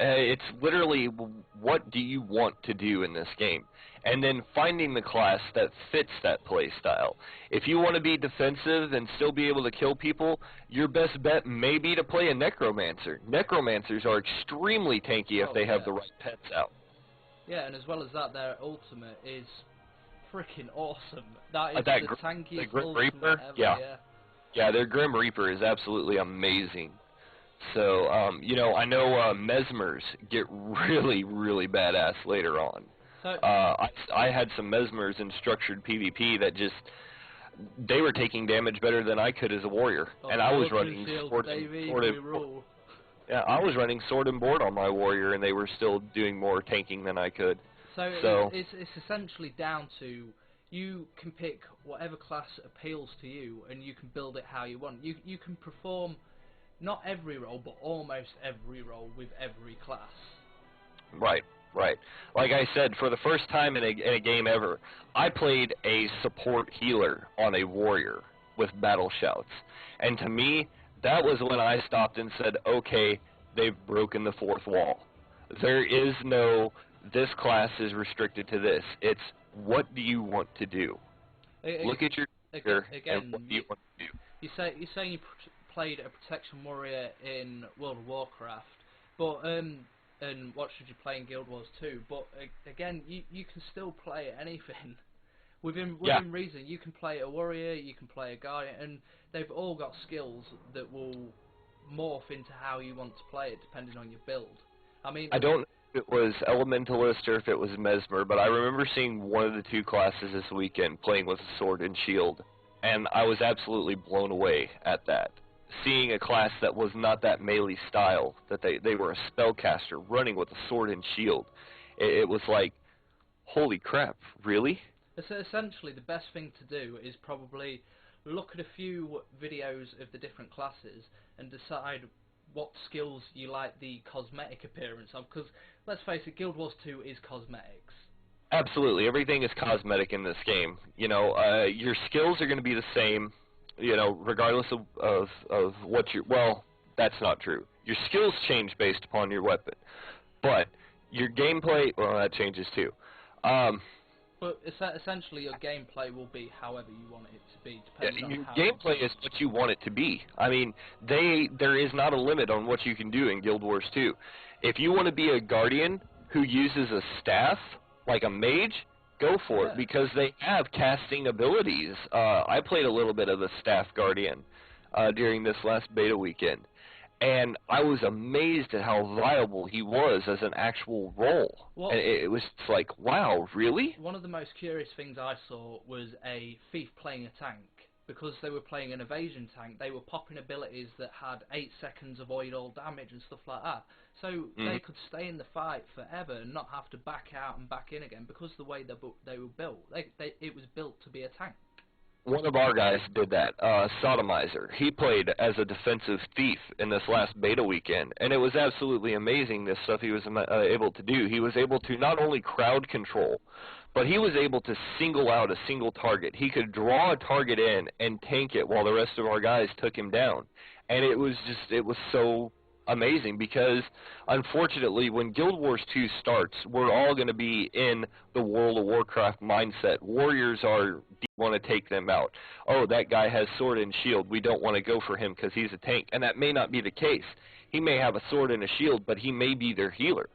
It's literally, what do you want to do in this game? And then finding the class that fits that play style. If you want to be defensive and still be able to kill people, your best bet may be to play a Necromancer. Necromancers are extremely tanky if they have the right pets out. Yeah, and as well as that, their ultimate is freaking awesome. That is that the tankiest the Grim ultimate Reaper? ever, Yeah. Yeah, their Grim Reaper is absolutely amazing. So, you know, I know Mesmers get really, really badass later on. So, I had some Mesmers in structured PvP that just, they were taking damage better than I could as a warrior. And I was running sword and board. Yeah, I was running sword and board on my warrior, and they were still doing more tanking than I could. So it's essentially down to, you can pick whatever class appeals to you, and you can build it how you want. You can perform not every role, but almost every role with every class. Right, right. Like I said, for the first time in a game ever, I played a support healer on a warrior with battle shouts. And to me, that was when I stopped and said, okay, they've broken the fourth wall. There is no, this class is restricted to this. It's, what do you want to do? Look at your character and what do you want to do? You're saying you played a protection warrior in World of Warcraft, but and what should you play in Guild Wars 2? But again, you can still play anything within reason. You can play a warrior, you can play a guardian, and they've all got skills that will morph into how you want to play it, depending on your build. I mean, I don't know if it was Elementalist or if it was Mesmer, but I remember seeing one of the two classes this weekend playing with a sword and shield, and I was absolutely blown away at that. Seeing a class that was not that melee style, that they were a spellcaster running with a sword and shield. It was like, holy crap, really? Essentially, the best thing to do is probably look at a few videos of the different classes and decide what skills you like the cosmetic appearance of, because let's face it, Guild Wars 2 is cosmetics. Absolutely, everything is cosmetic in this game. You know, your skills are going to be the same, you know, regardless of what you, well, that's not true. Your skills change based upon your weapon, but your gameplay, well, that changes too. But essentially, your gameplay will be however you want it to be, depending on how your gameplay is what you want it to be. I mean, there is not a limit on what you can do in Guild Wars 2. If you want to be a guardian who uses a staff, like a mage, go for it, because they have casting abilities. I played a little bit of the staff guardian during this last beta weekend, and I was amazed at how viable he was as an actual role. Well, and it was just like, wow, really? One of the most curious things I saw was a thief playing a tank. Because they were playing an evasion tank, they were popping abilities that had 8 seconds of void all damage and stuff like that. So they could stay in the fight forever and not have to back out and back in again, because the way they were built, it was built to be a tank. One of our guys did that, Sodomizer. He played as a defensive thief in this last beta weekend, and it was absolutely amazing, this stuff he was able to do. He was able to not only crowd control, but he was able to single out a single target. He could draw a target in and tank it while the rest of our guys took him down. And it was so amazing because, unfortunately, when Guild Wars 2 starts, we're all going to be in the World of Warcraft mindset. Warriors want to take them out. Oh, that guy has sword and shield. We don't want to go for him because he's a tank. And that may not be the case. He may have a sword and a shield, but he may be their healer.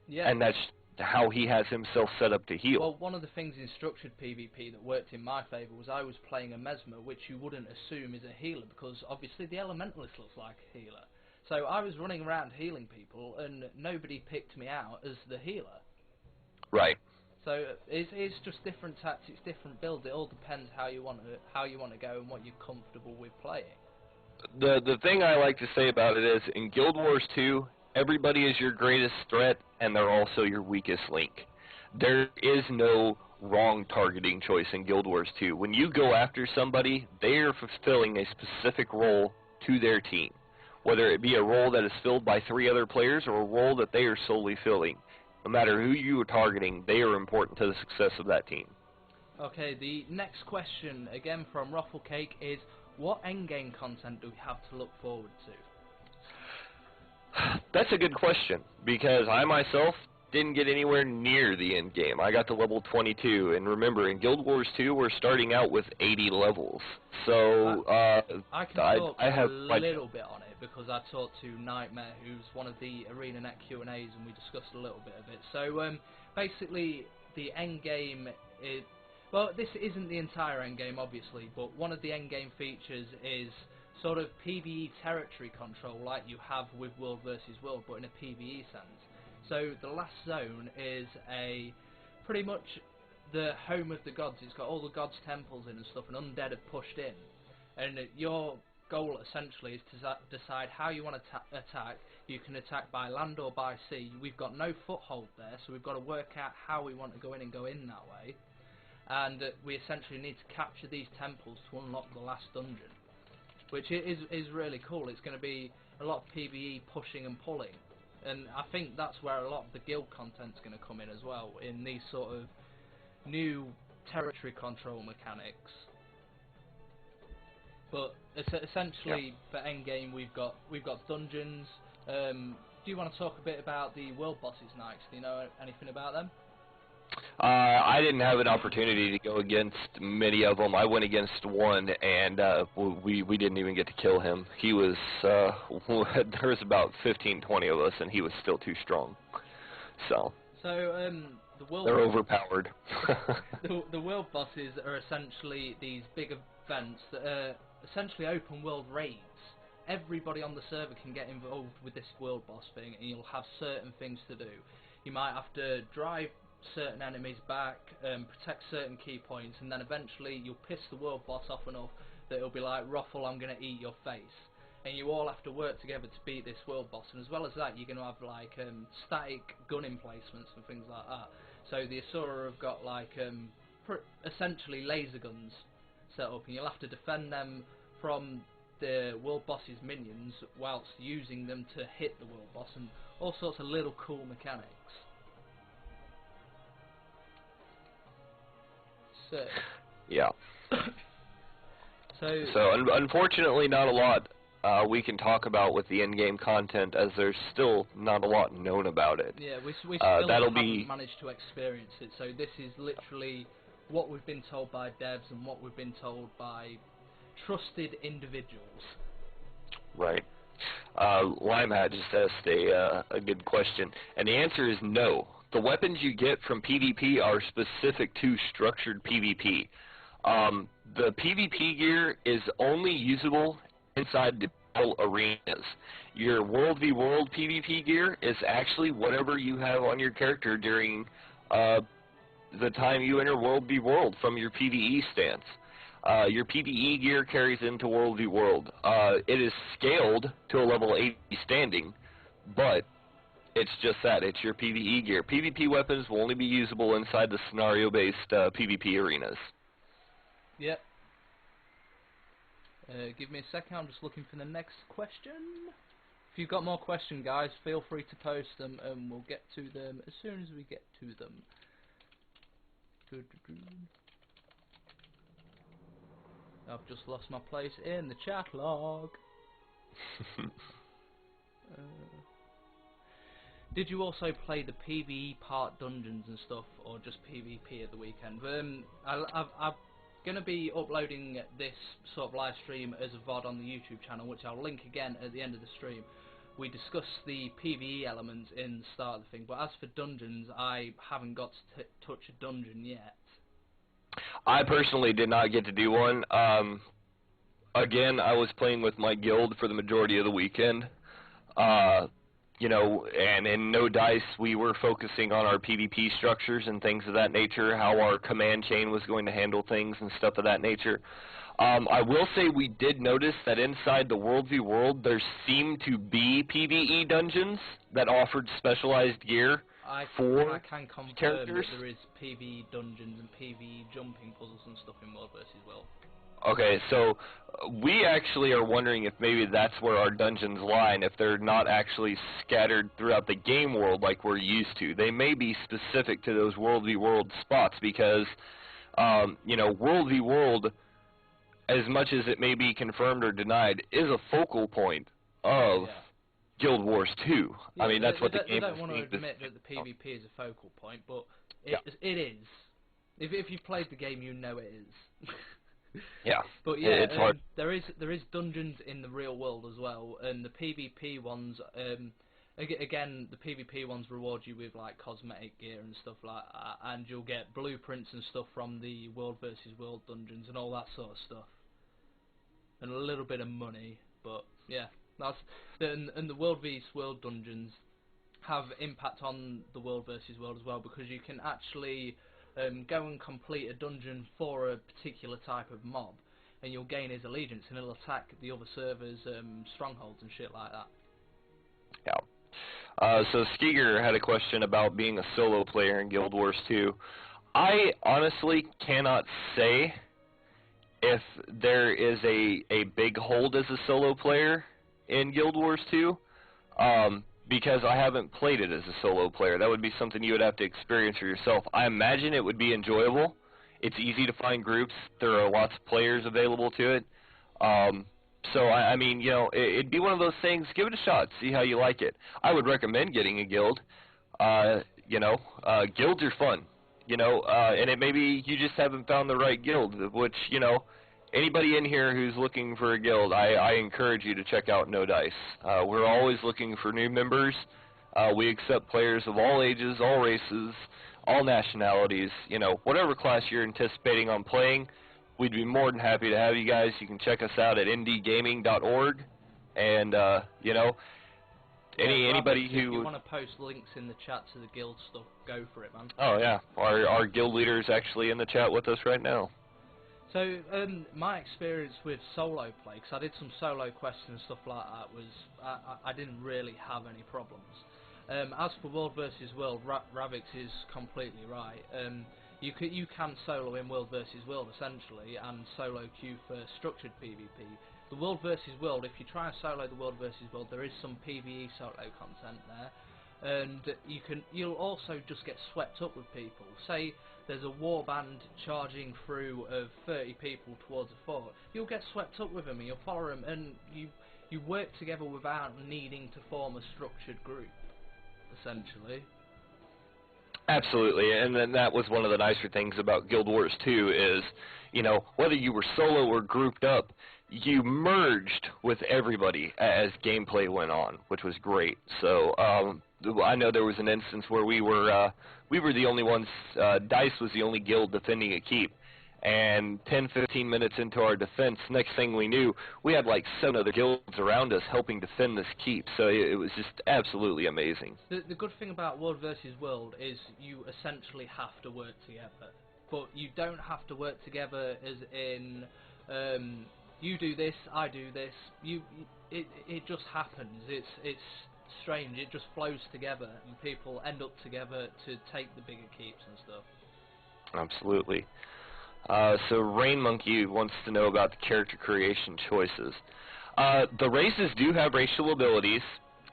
Yeah. And that's how he has himself set up to heal. Well, one of the things in structured PvP that worked in my favour was I was playing a Mesmer, which you wouldn't assume is a healer, because obviously the Elementalist looks like a healer. So I was running around healing people, and nobody picked me out as the healer. Right. So it's just different tactics, different builds. It all depends how you want to go and what you're comfortable with playing. The thing I like to say about it is, in Guild Wars 2, everybody is your greatest threat, and they're also your weakest link. There is no wrong targeting choice in Guild Wars 2. When you go after somebody, they are fulfilling a specific role to their team, whether it be a role that is filled by 3 other players or a role that they are solely filling. No matter who you are targeting, they are important to the success of that team. Okay, the next question, again from Rufflecake, is what endgame content do we have to look forward to? That's a good question, because I myself didn't get anywhere near the end game. I got to level 22, and remember, in Guild Wars 2, we're starting out with 80 levels. So I can talk I have a little bit on it, because I talked to Nightmare, who's one of the ArenaNet Q&As, and we discussed a little bit of it. So basically, the end game is... Well, this isn't the entire end game, obviously, but one of the end game features is sort of PvE territory control, like you have with World versus World, but in a PvE sense. So the last zone is pretty much the home of the gods. It's got all the gods' temples in and stuff, and undead are pushed in. And your goal essentially is to decide how you want to attack. You can attack by land or by sea. We've got no foothold there, so we've got to work out how we want to go in that way. And we essentially need to capture these temples to unlock the last dungeon, which is really cool. It's going to be a lot of PvE pushing and pulling, and I think that's where a lot of the guild content's going to come in as well, in these sort of new territory control mechanics. But essentially, for endgame, we've got dungeons. Do you want to talk a bit about the world bosses next? Do you know anything about them? I didn't have an opportunity to go against many of them. I went against one, and we didn't even get to kill him. He was there was about 15-20 of us, and he was still too strong. So the world they're overpowered. the world bosses are essentially these big events that are essentially open world raids. Everybody on the server can get involved with this world boss thing, and you'll have certain things to do. You might have to drive certain enemies back, protect certain key points, and then eventually you'll piss the world boss off enough that it'll be like, Ruffle, I'm going to eat your face. And you all have to work together to beat this world boss, and as well as that, you're going to have like static gun emplacements and things like that. So the Asura have got like essentially laser guns set up, and you'll have to defend them from the world boss's minions whilst using them to hit the world boss, and all sorts of little cool mechanics. Yeah. So unfortunately, not a lot we can talk about with the in-game content, as there's still not a lot known about it. Yeah, we still haven't managed to experience it. So this is literally what we've been told by devs and what we've been told by trusted individuals. Right. Limehat just asked a good question, and the answer is no. The weapons you get from PvP are specific to structured PvP. The PvP gear is only usable inside the battle arenas. Your World v World PvP gear is actually whatever you have on your character during the time you enter World v World from your PvE stance. Your PvE gear carries into World v World. It is scaled to a level 80 standing, but it's just that. It's your PvE gear. PvP weapons will only be usable inside the scenario-based PvP arenas. Yep. Give me a second, I'm just looking for the next question. If you've got more questions, guys, feel free to post them and we'll get to them as soon as we get to them. I've just lost my place in the chat log. Did you also play the PvE part dungeons and stuff, or just PvP at the weekend? I'm going to be uploading this sort of live stream as a VOD on the YouTube channel, which I'll link again at the end of the stream. We discuss the PvE elements in the start of the thing, but as for dungeons, I haven't got to touch a dungeon yet. I personally did not get to do one. Again, I was playing with my guild for the majority of the weekend. You know, and in No Dice, we were focusing on our PvP structures and things of that nature, how our command chain was going to handle things and stuff of that nature. I will say we did notice that inside the World v World, there seemed to be PvE dungeons that offered specialized gear for I can confirm characters. that there is PvE dungeons and PvE jumping puzzles and stuff in World vs. World. Okay, so we actually are wondering if maybe that's where our dungeons lie, and if they're not actually scattered throughout the game world like we're used to. They may be specific to those World v World spots because, you know, World v World, as much as it may be confirmed or denied, is a focal point of Guild Wars 2. Yeah, I mean, that's what the game is. I don't want to admit that the PvP is a focal point, but it is. If you've played the game, you know it is. Yeah, but yeah, it's hard. there is dungeons in the real world as well, and the PvP ones. Again, the PvP ones reward you with like cosmetic gear and stuff like that, and you'll get blueprints and stuff from the World vs. World dungeons and all that sort of stuff, and a little bit of money. But yeah, that's and the World vs. World dungeons have impact on the World vs. World as well, because you can actually go and complete a dungeon for a particular type of mob, and you'll gain his allegiance, and he'll attack the other servers' strongholds and shit like that. Yeah. So Skeeger had a question about being a solo player in Guild Wars 2. I honestly cannot say if there is a big hold as a solo player in Guild Wars 2. Because I haven't played it as a solo player. That would be something you would have to experience for yourself. I imagine it would be enjoyable. It's easy to find groups. There are lots of players available to it. So, I mean, you know, it'd be one of those things, give it a shot, see how you like it. I would recommend getting a guild. You know, guilds are fun. You know, and it maybe you just haven't found the right guild, which, you know, anybody in here who's looking for a guild, I encourage you to check out No Dice. We're always looking for new members. We accept players of all ages, all races, all nationalities. You know, whatever class you're anticipating on playing, we'd be more than happy to have you guys. You can check us out at indiegaming.org. And, you know, anybody who... If you want to post links in the chat to the guild stuff, go for it, man. Oh, yeah. Our guild leader is actually in the chat with us right now. So, my experience with solo play, because I did some solo quests and stuff like that, was I didn't really have any problems. As for World vs. World, Ravix is completely right. You can solo in World vs. World, essentially, and solo queue for structured PvP. The World vs. World, if you try and solo the World vs. World, there is some PvE solo content there, and you'll also just get swept up with people. Say there's a warband charging through of 30 people towards a fort, you'll get swept up with them and you'll follow them, and you work together without needing to form a structured group, essentially. Absolutely, and then that was one of the nicer things about Guild Wars 2 is, you know, whether you were solo or grouped up, you merged with everybody as gameplay went on, which was great. So I know there was an instance where we were the only ones, DICE was the only guild defending a keep, and 10-15 minutes into our defense, next thing we knew, we had like 7 other guilds around us helping defend this keep, so it was just absolutely amazing. The good thing about World vs. World is you essentially have to work together, but you don't have to work together as in you do this, I do this. It just happens. It's strange. It just flows together, and people end up together to take the bigger keeps and stuff. Absolutely. So Rain Monkey wants to know about the character creation choices. The races do have racial abilities.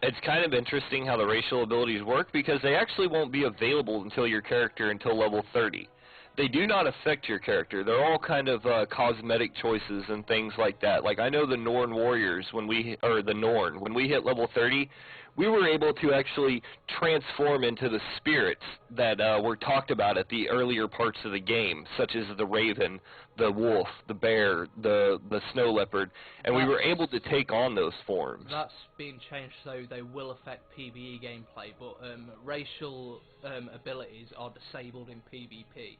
It's kind of interesting how the racial abilities work because they actually won't be available until level 30. They do not affect your character. They're all kind of cosmetic choices and things like that. Like I know the Norn Warriors when we hit level 30, we were able to actually transform into the spirits that were talked about at the earlier parts of the game, such as the raven, the wolf, the bear, the snow leopard, and we were able to take on those forms. That's been changed so they will affect PvE gameplay, but racial abilities are disabled in PvP.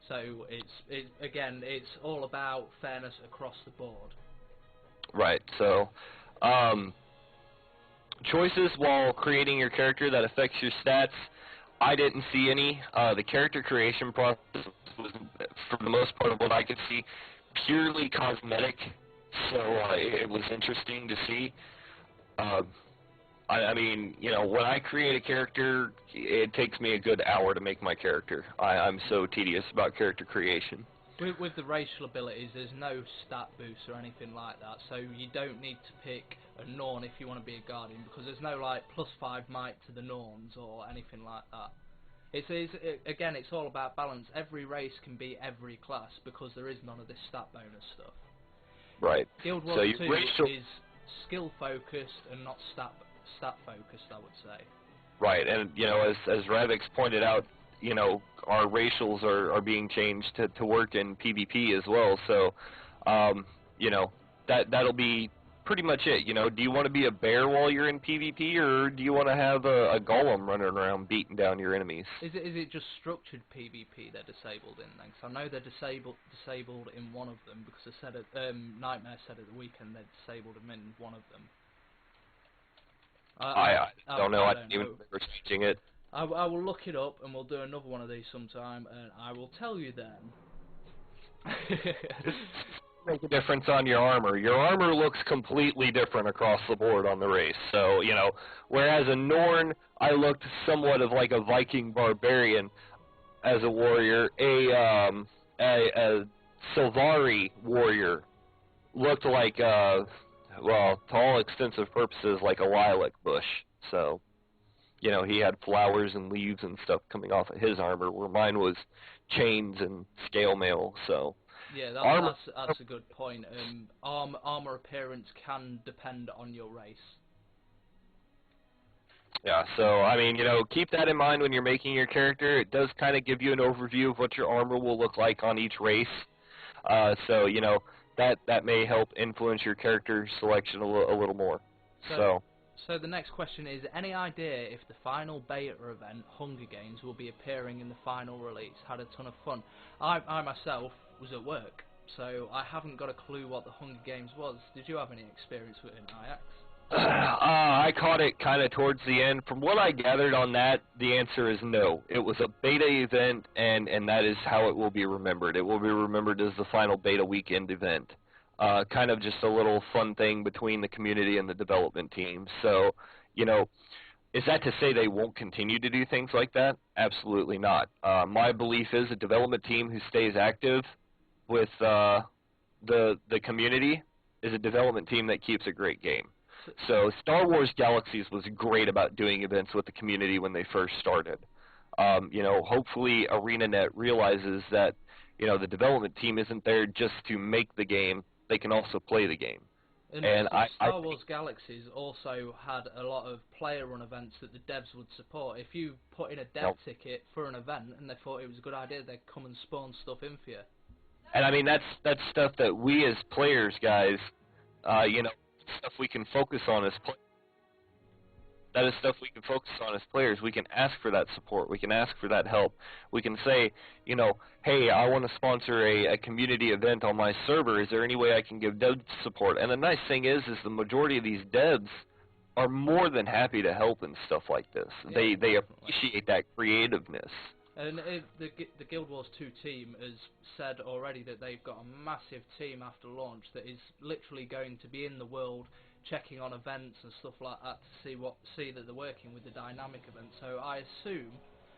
So it's all about fairness across the board. Right. So, choices while creating your character that affects your stats, I didn't see any. The character creation process was, for the most part of what I could see, purely cosmetic. So it was interesting to see. I mean, you know, when I create a character, it takes me a good hour to make my character. I'm so tedious about character creation. With the racial abilities, there's no stat boost or anything like that, so you don't need to pick a Norn if you want to be a Guardian, because there's no, like, +5 might to the Norns or anything like that. Again, it's all about balance. Every race can be every class, because there is none of this stat bonus stuff. Right. Guild Wars 2 is skill-focused and not stat-focused, I would say. Right, and, you know, as Ravix pointed out, you know, our racials are being changed to work in PvP as well, so, you know, that'll be pretty much it. You know, do you want to be a bear while you're in PvP, or do you want to have a golem running around beating down your enemies? Is it just structured PvP they're disabled in then? 'Cause I know they're disabled in one of them, because they said Nightmare said at the weekend they're disabled them in one of them. I don't know. I didn't even remember changing it. I will look it up, and we'll do another one of these sometime, and I will tell you then. Make a difference on your armor. Your armor looks completely different across the board on the race. So, you know, whereas a Norn, I looked somewhat of like a Viking barbarian as a warrior. A Sylvari warrior looked like, well, to all extensive purposes, like a lilac bush. So, you know, he had flowers and leaves and stuff coming off of his armor, where mine was chains and scale mail, so... Yeah, that's a good point. Armor appearance can depend on your race. Yeah, so, I mean, you know, keep that in mind when you're making your character. It does kind of give you an overview of what your armor will look like on each race. So, you know, that may help influence your character selection a little more. So the next question is, any idea if the final beta event, Hunger Games, will be appearing in the final release? Had a ton of fun. I myself was at work, so I haven't got a clue what the Hunger Games was. Did you have any experience with it, Ajax? I caught it kind of towards the end. From what I gathered on that, the answer is no. It was a beta event, and that is how it will be remembered. It will be remembered as the final beta weekend event. Kind of just a little fun thing between the community and the development team. So, you know, is that to say they won't continue to do things like that? Absolutely not. My belief is a development team who stays active with the community is a development team that keeps a great game. So Star Wars Galaxies was great about doing events with the community when they first started. You know, hopefully ArenaNet realizes that, you know, the development team isn't there just to make the game. They can also play the game. And Star Wars Galaxies also had a lot of player-run events that the devs would support. If you put in a dev ticket for an event and they thought it was a good idea, they'd come and spawn stuff in for you. And I mean, that's stuff that we as players, guys, you know, stuff we can focus on as players. That is stuff we can focus on as players. We can ask for that support. We can ask for that help. We can say, you know, hey, I want to sponsor a community event on my server. Is there any way I can give dev support? And the nice thing is the majority of these devs are more than happy to help and stuff like this. Yeah, they appreciate that creativeness. And the Guild Wars 2 team has said already that they've got a massive team after launch that is literally going to be in the world, checking on events and stuff like that to see that they're working with the dynamic event. So I assume,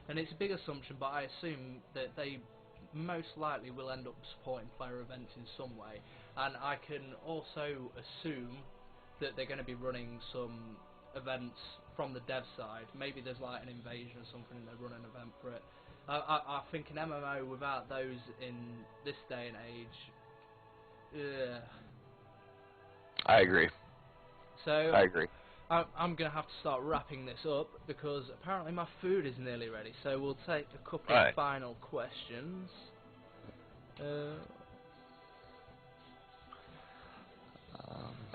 and it's a big assumption, but I assume that they most likely will end up supporting player events in some way, and I can also assume that they're going to be running some events from the dev side. Maybe there's like an invasion or something and they run an event for it. I think an MMO without those in this day and age, I agree. So I agree. I'm going to have to start wrapping this up because apparently my food is nearly ready. So we'll take a couple of final questions.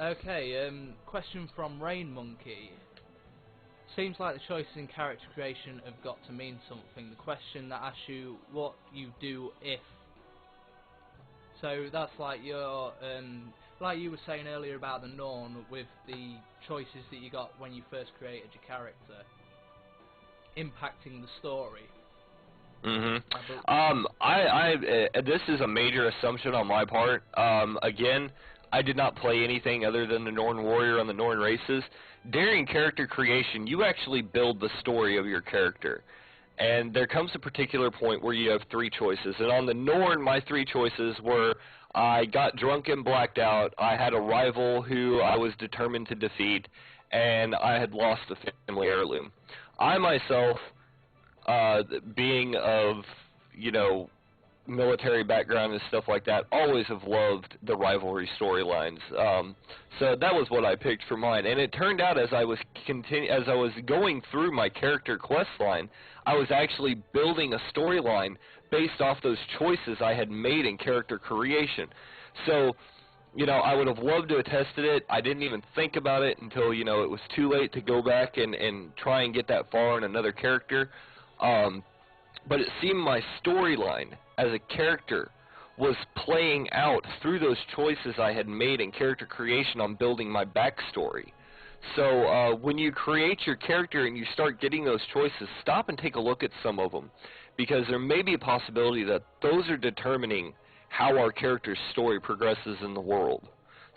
Okay, question from Rain Monkey. Seems like the choices in character creation have got to mean something. The question that asks you what you do if. So that's like your, like you were saying earlier about the Norn with the choices that you got when you first created your character, impacting the story. This is a major assumption on my part. Again, I did not play anything other than the Norn Warrior on the Norn races. During character creation, you actually build the story of your character. And there comes a particular point where you have three choices. And on the Norn, my three choices were I got drunk and blacked out, I had a rival who I was determined to defeat, and I had lost a family heirloom. I myself, being of, you know, military background and stuff like that, always have loved the rivalry storylines. So that was what I picked for mine. And it turned out as I was going through my character quest line, I was actually building a storyline based off those choices I had made in character creation. So, you know, I would have loved to have tested it. I didn't even think about it until, you know, it was too late to go back and try and get that far in another character. But it seemed my storyline as a character was playing out through those choices I had made in character creation on building my backstory. So when you create your character and you start getting those choices, stop and take a look at some of them, because there may be a possibility that those are determining how our character's story progresses in the world.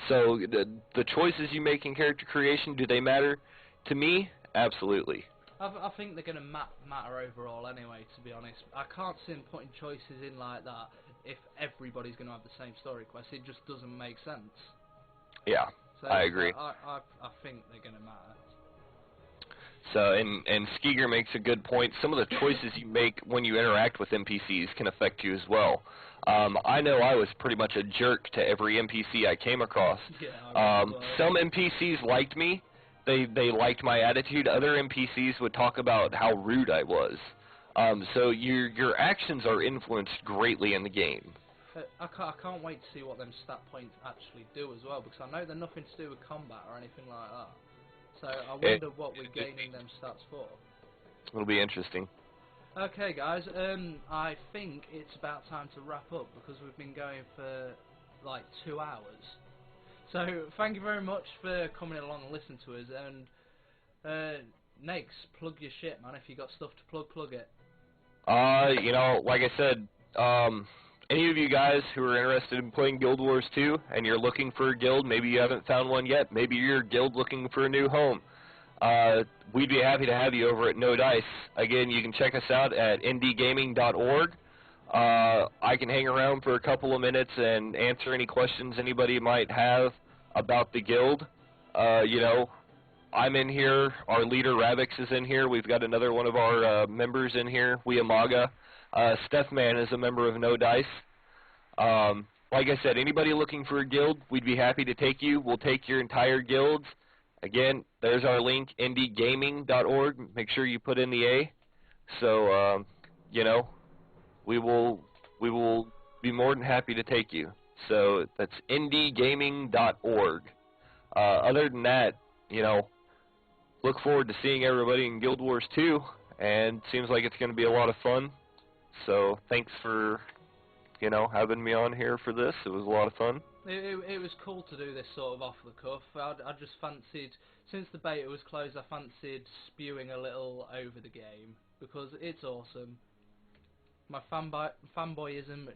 So the choices you make in character creation, do they matter? To me, absolutely. I think they're going to matter overall anyway, to be honest. I can't see them putting choices in like that if everybody's going to have the same story quest. It just doesn't make sense. Yeah, so I agree. I think they're going to matter. So, and Skeeger makes a good point. Some of the choices you make when you interact with NPCs can affect you as well. I know I was pretty much a jerk to every NPC I came across. Yeah, some NPCs liked me. They liked my attitude. Other NPCs would talk about how rude I was. So your actions are influenced greatly in the game. I can't wait to see what them stat points actually do as well, because I know they're nothing to do with combat or anything like that. So I wonder what we're gaining them stats for. It'll be interesting. Okay, guys. I think it's about time to wrap up because we've been going for like 2 hours. So thank you very much for coming along and listening to us. And Nakes, plug your shit, man. If you got stuff to plug it. You know, like I said, any of you guys who are interested in playing Guild Wars 2 and you're looking for a guild, maybe you haven't found one yet, maybe you're a guild looking for a new home, we'd be happy to have you over at No Dice. Again, you can check us out at indiegaming.org. I can hang around for a couple of minutes and answer any questions anybody might have about the guild. You know, I'm in here. Our leader, Ravix, is in here. We've got another one of our members in here, Weamaga. Stephman is a member of No Dice. Like I said, anybody looking for a guild, we'd be happy to take you. We'll take your entire guilds. Again, there's our link, indiegaming.org. Make sure you put in the A. So, you know, we will be more than happy to take you. So that's indiegaming.org. Other than that, you know, look forward to seeing everybody in Guild Wars 2, and seems like it's going to be a lot of fun. So thanks for, you know, having me on here for this. It was a lot of fun. It was cool to do this sort of off the cuff. I just fancied, since the beta was closed, I fancied spewing a little over the game because it's awesome. My fanboyism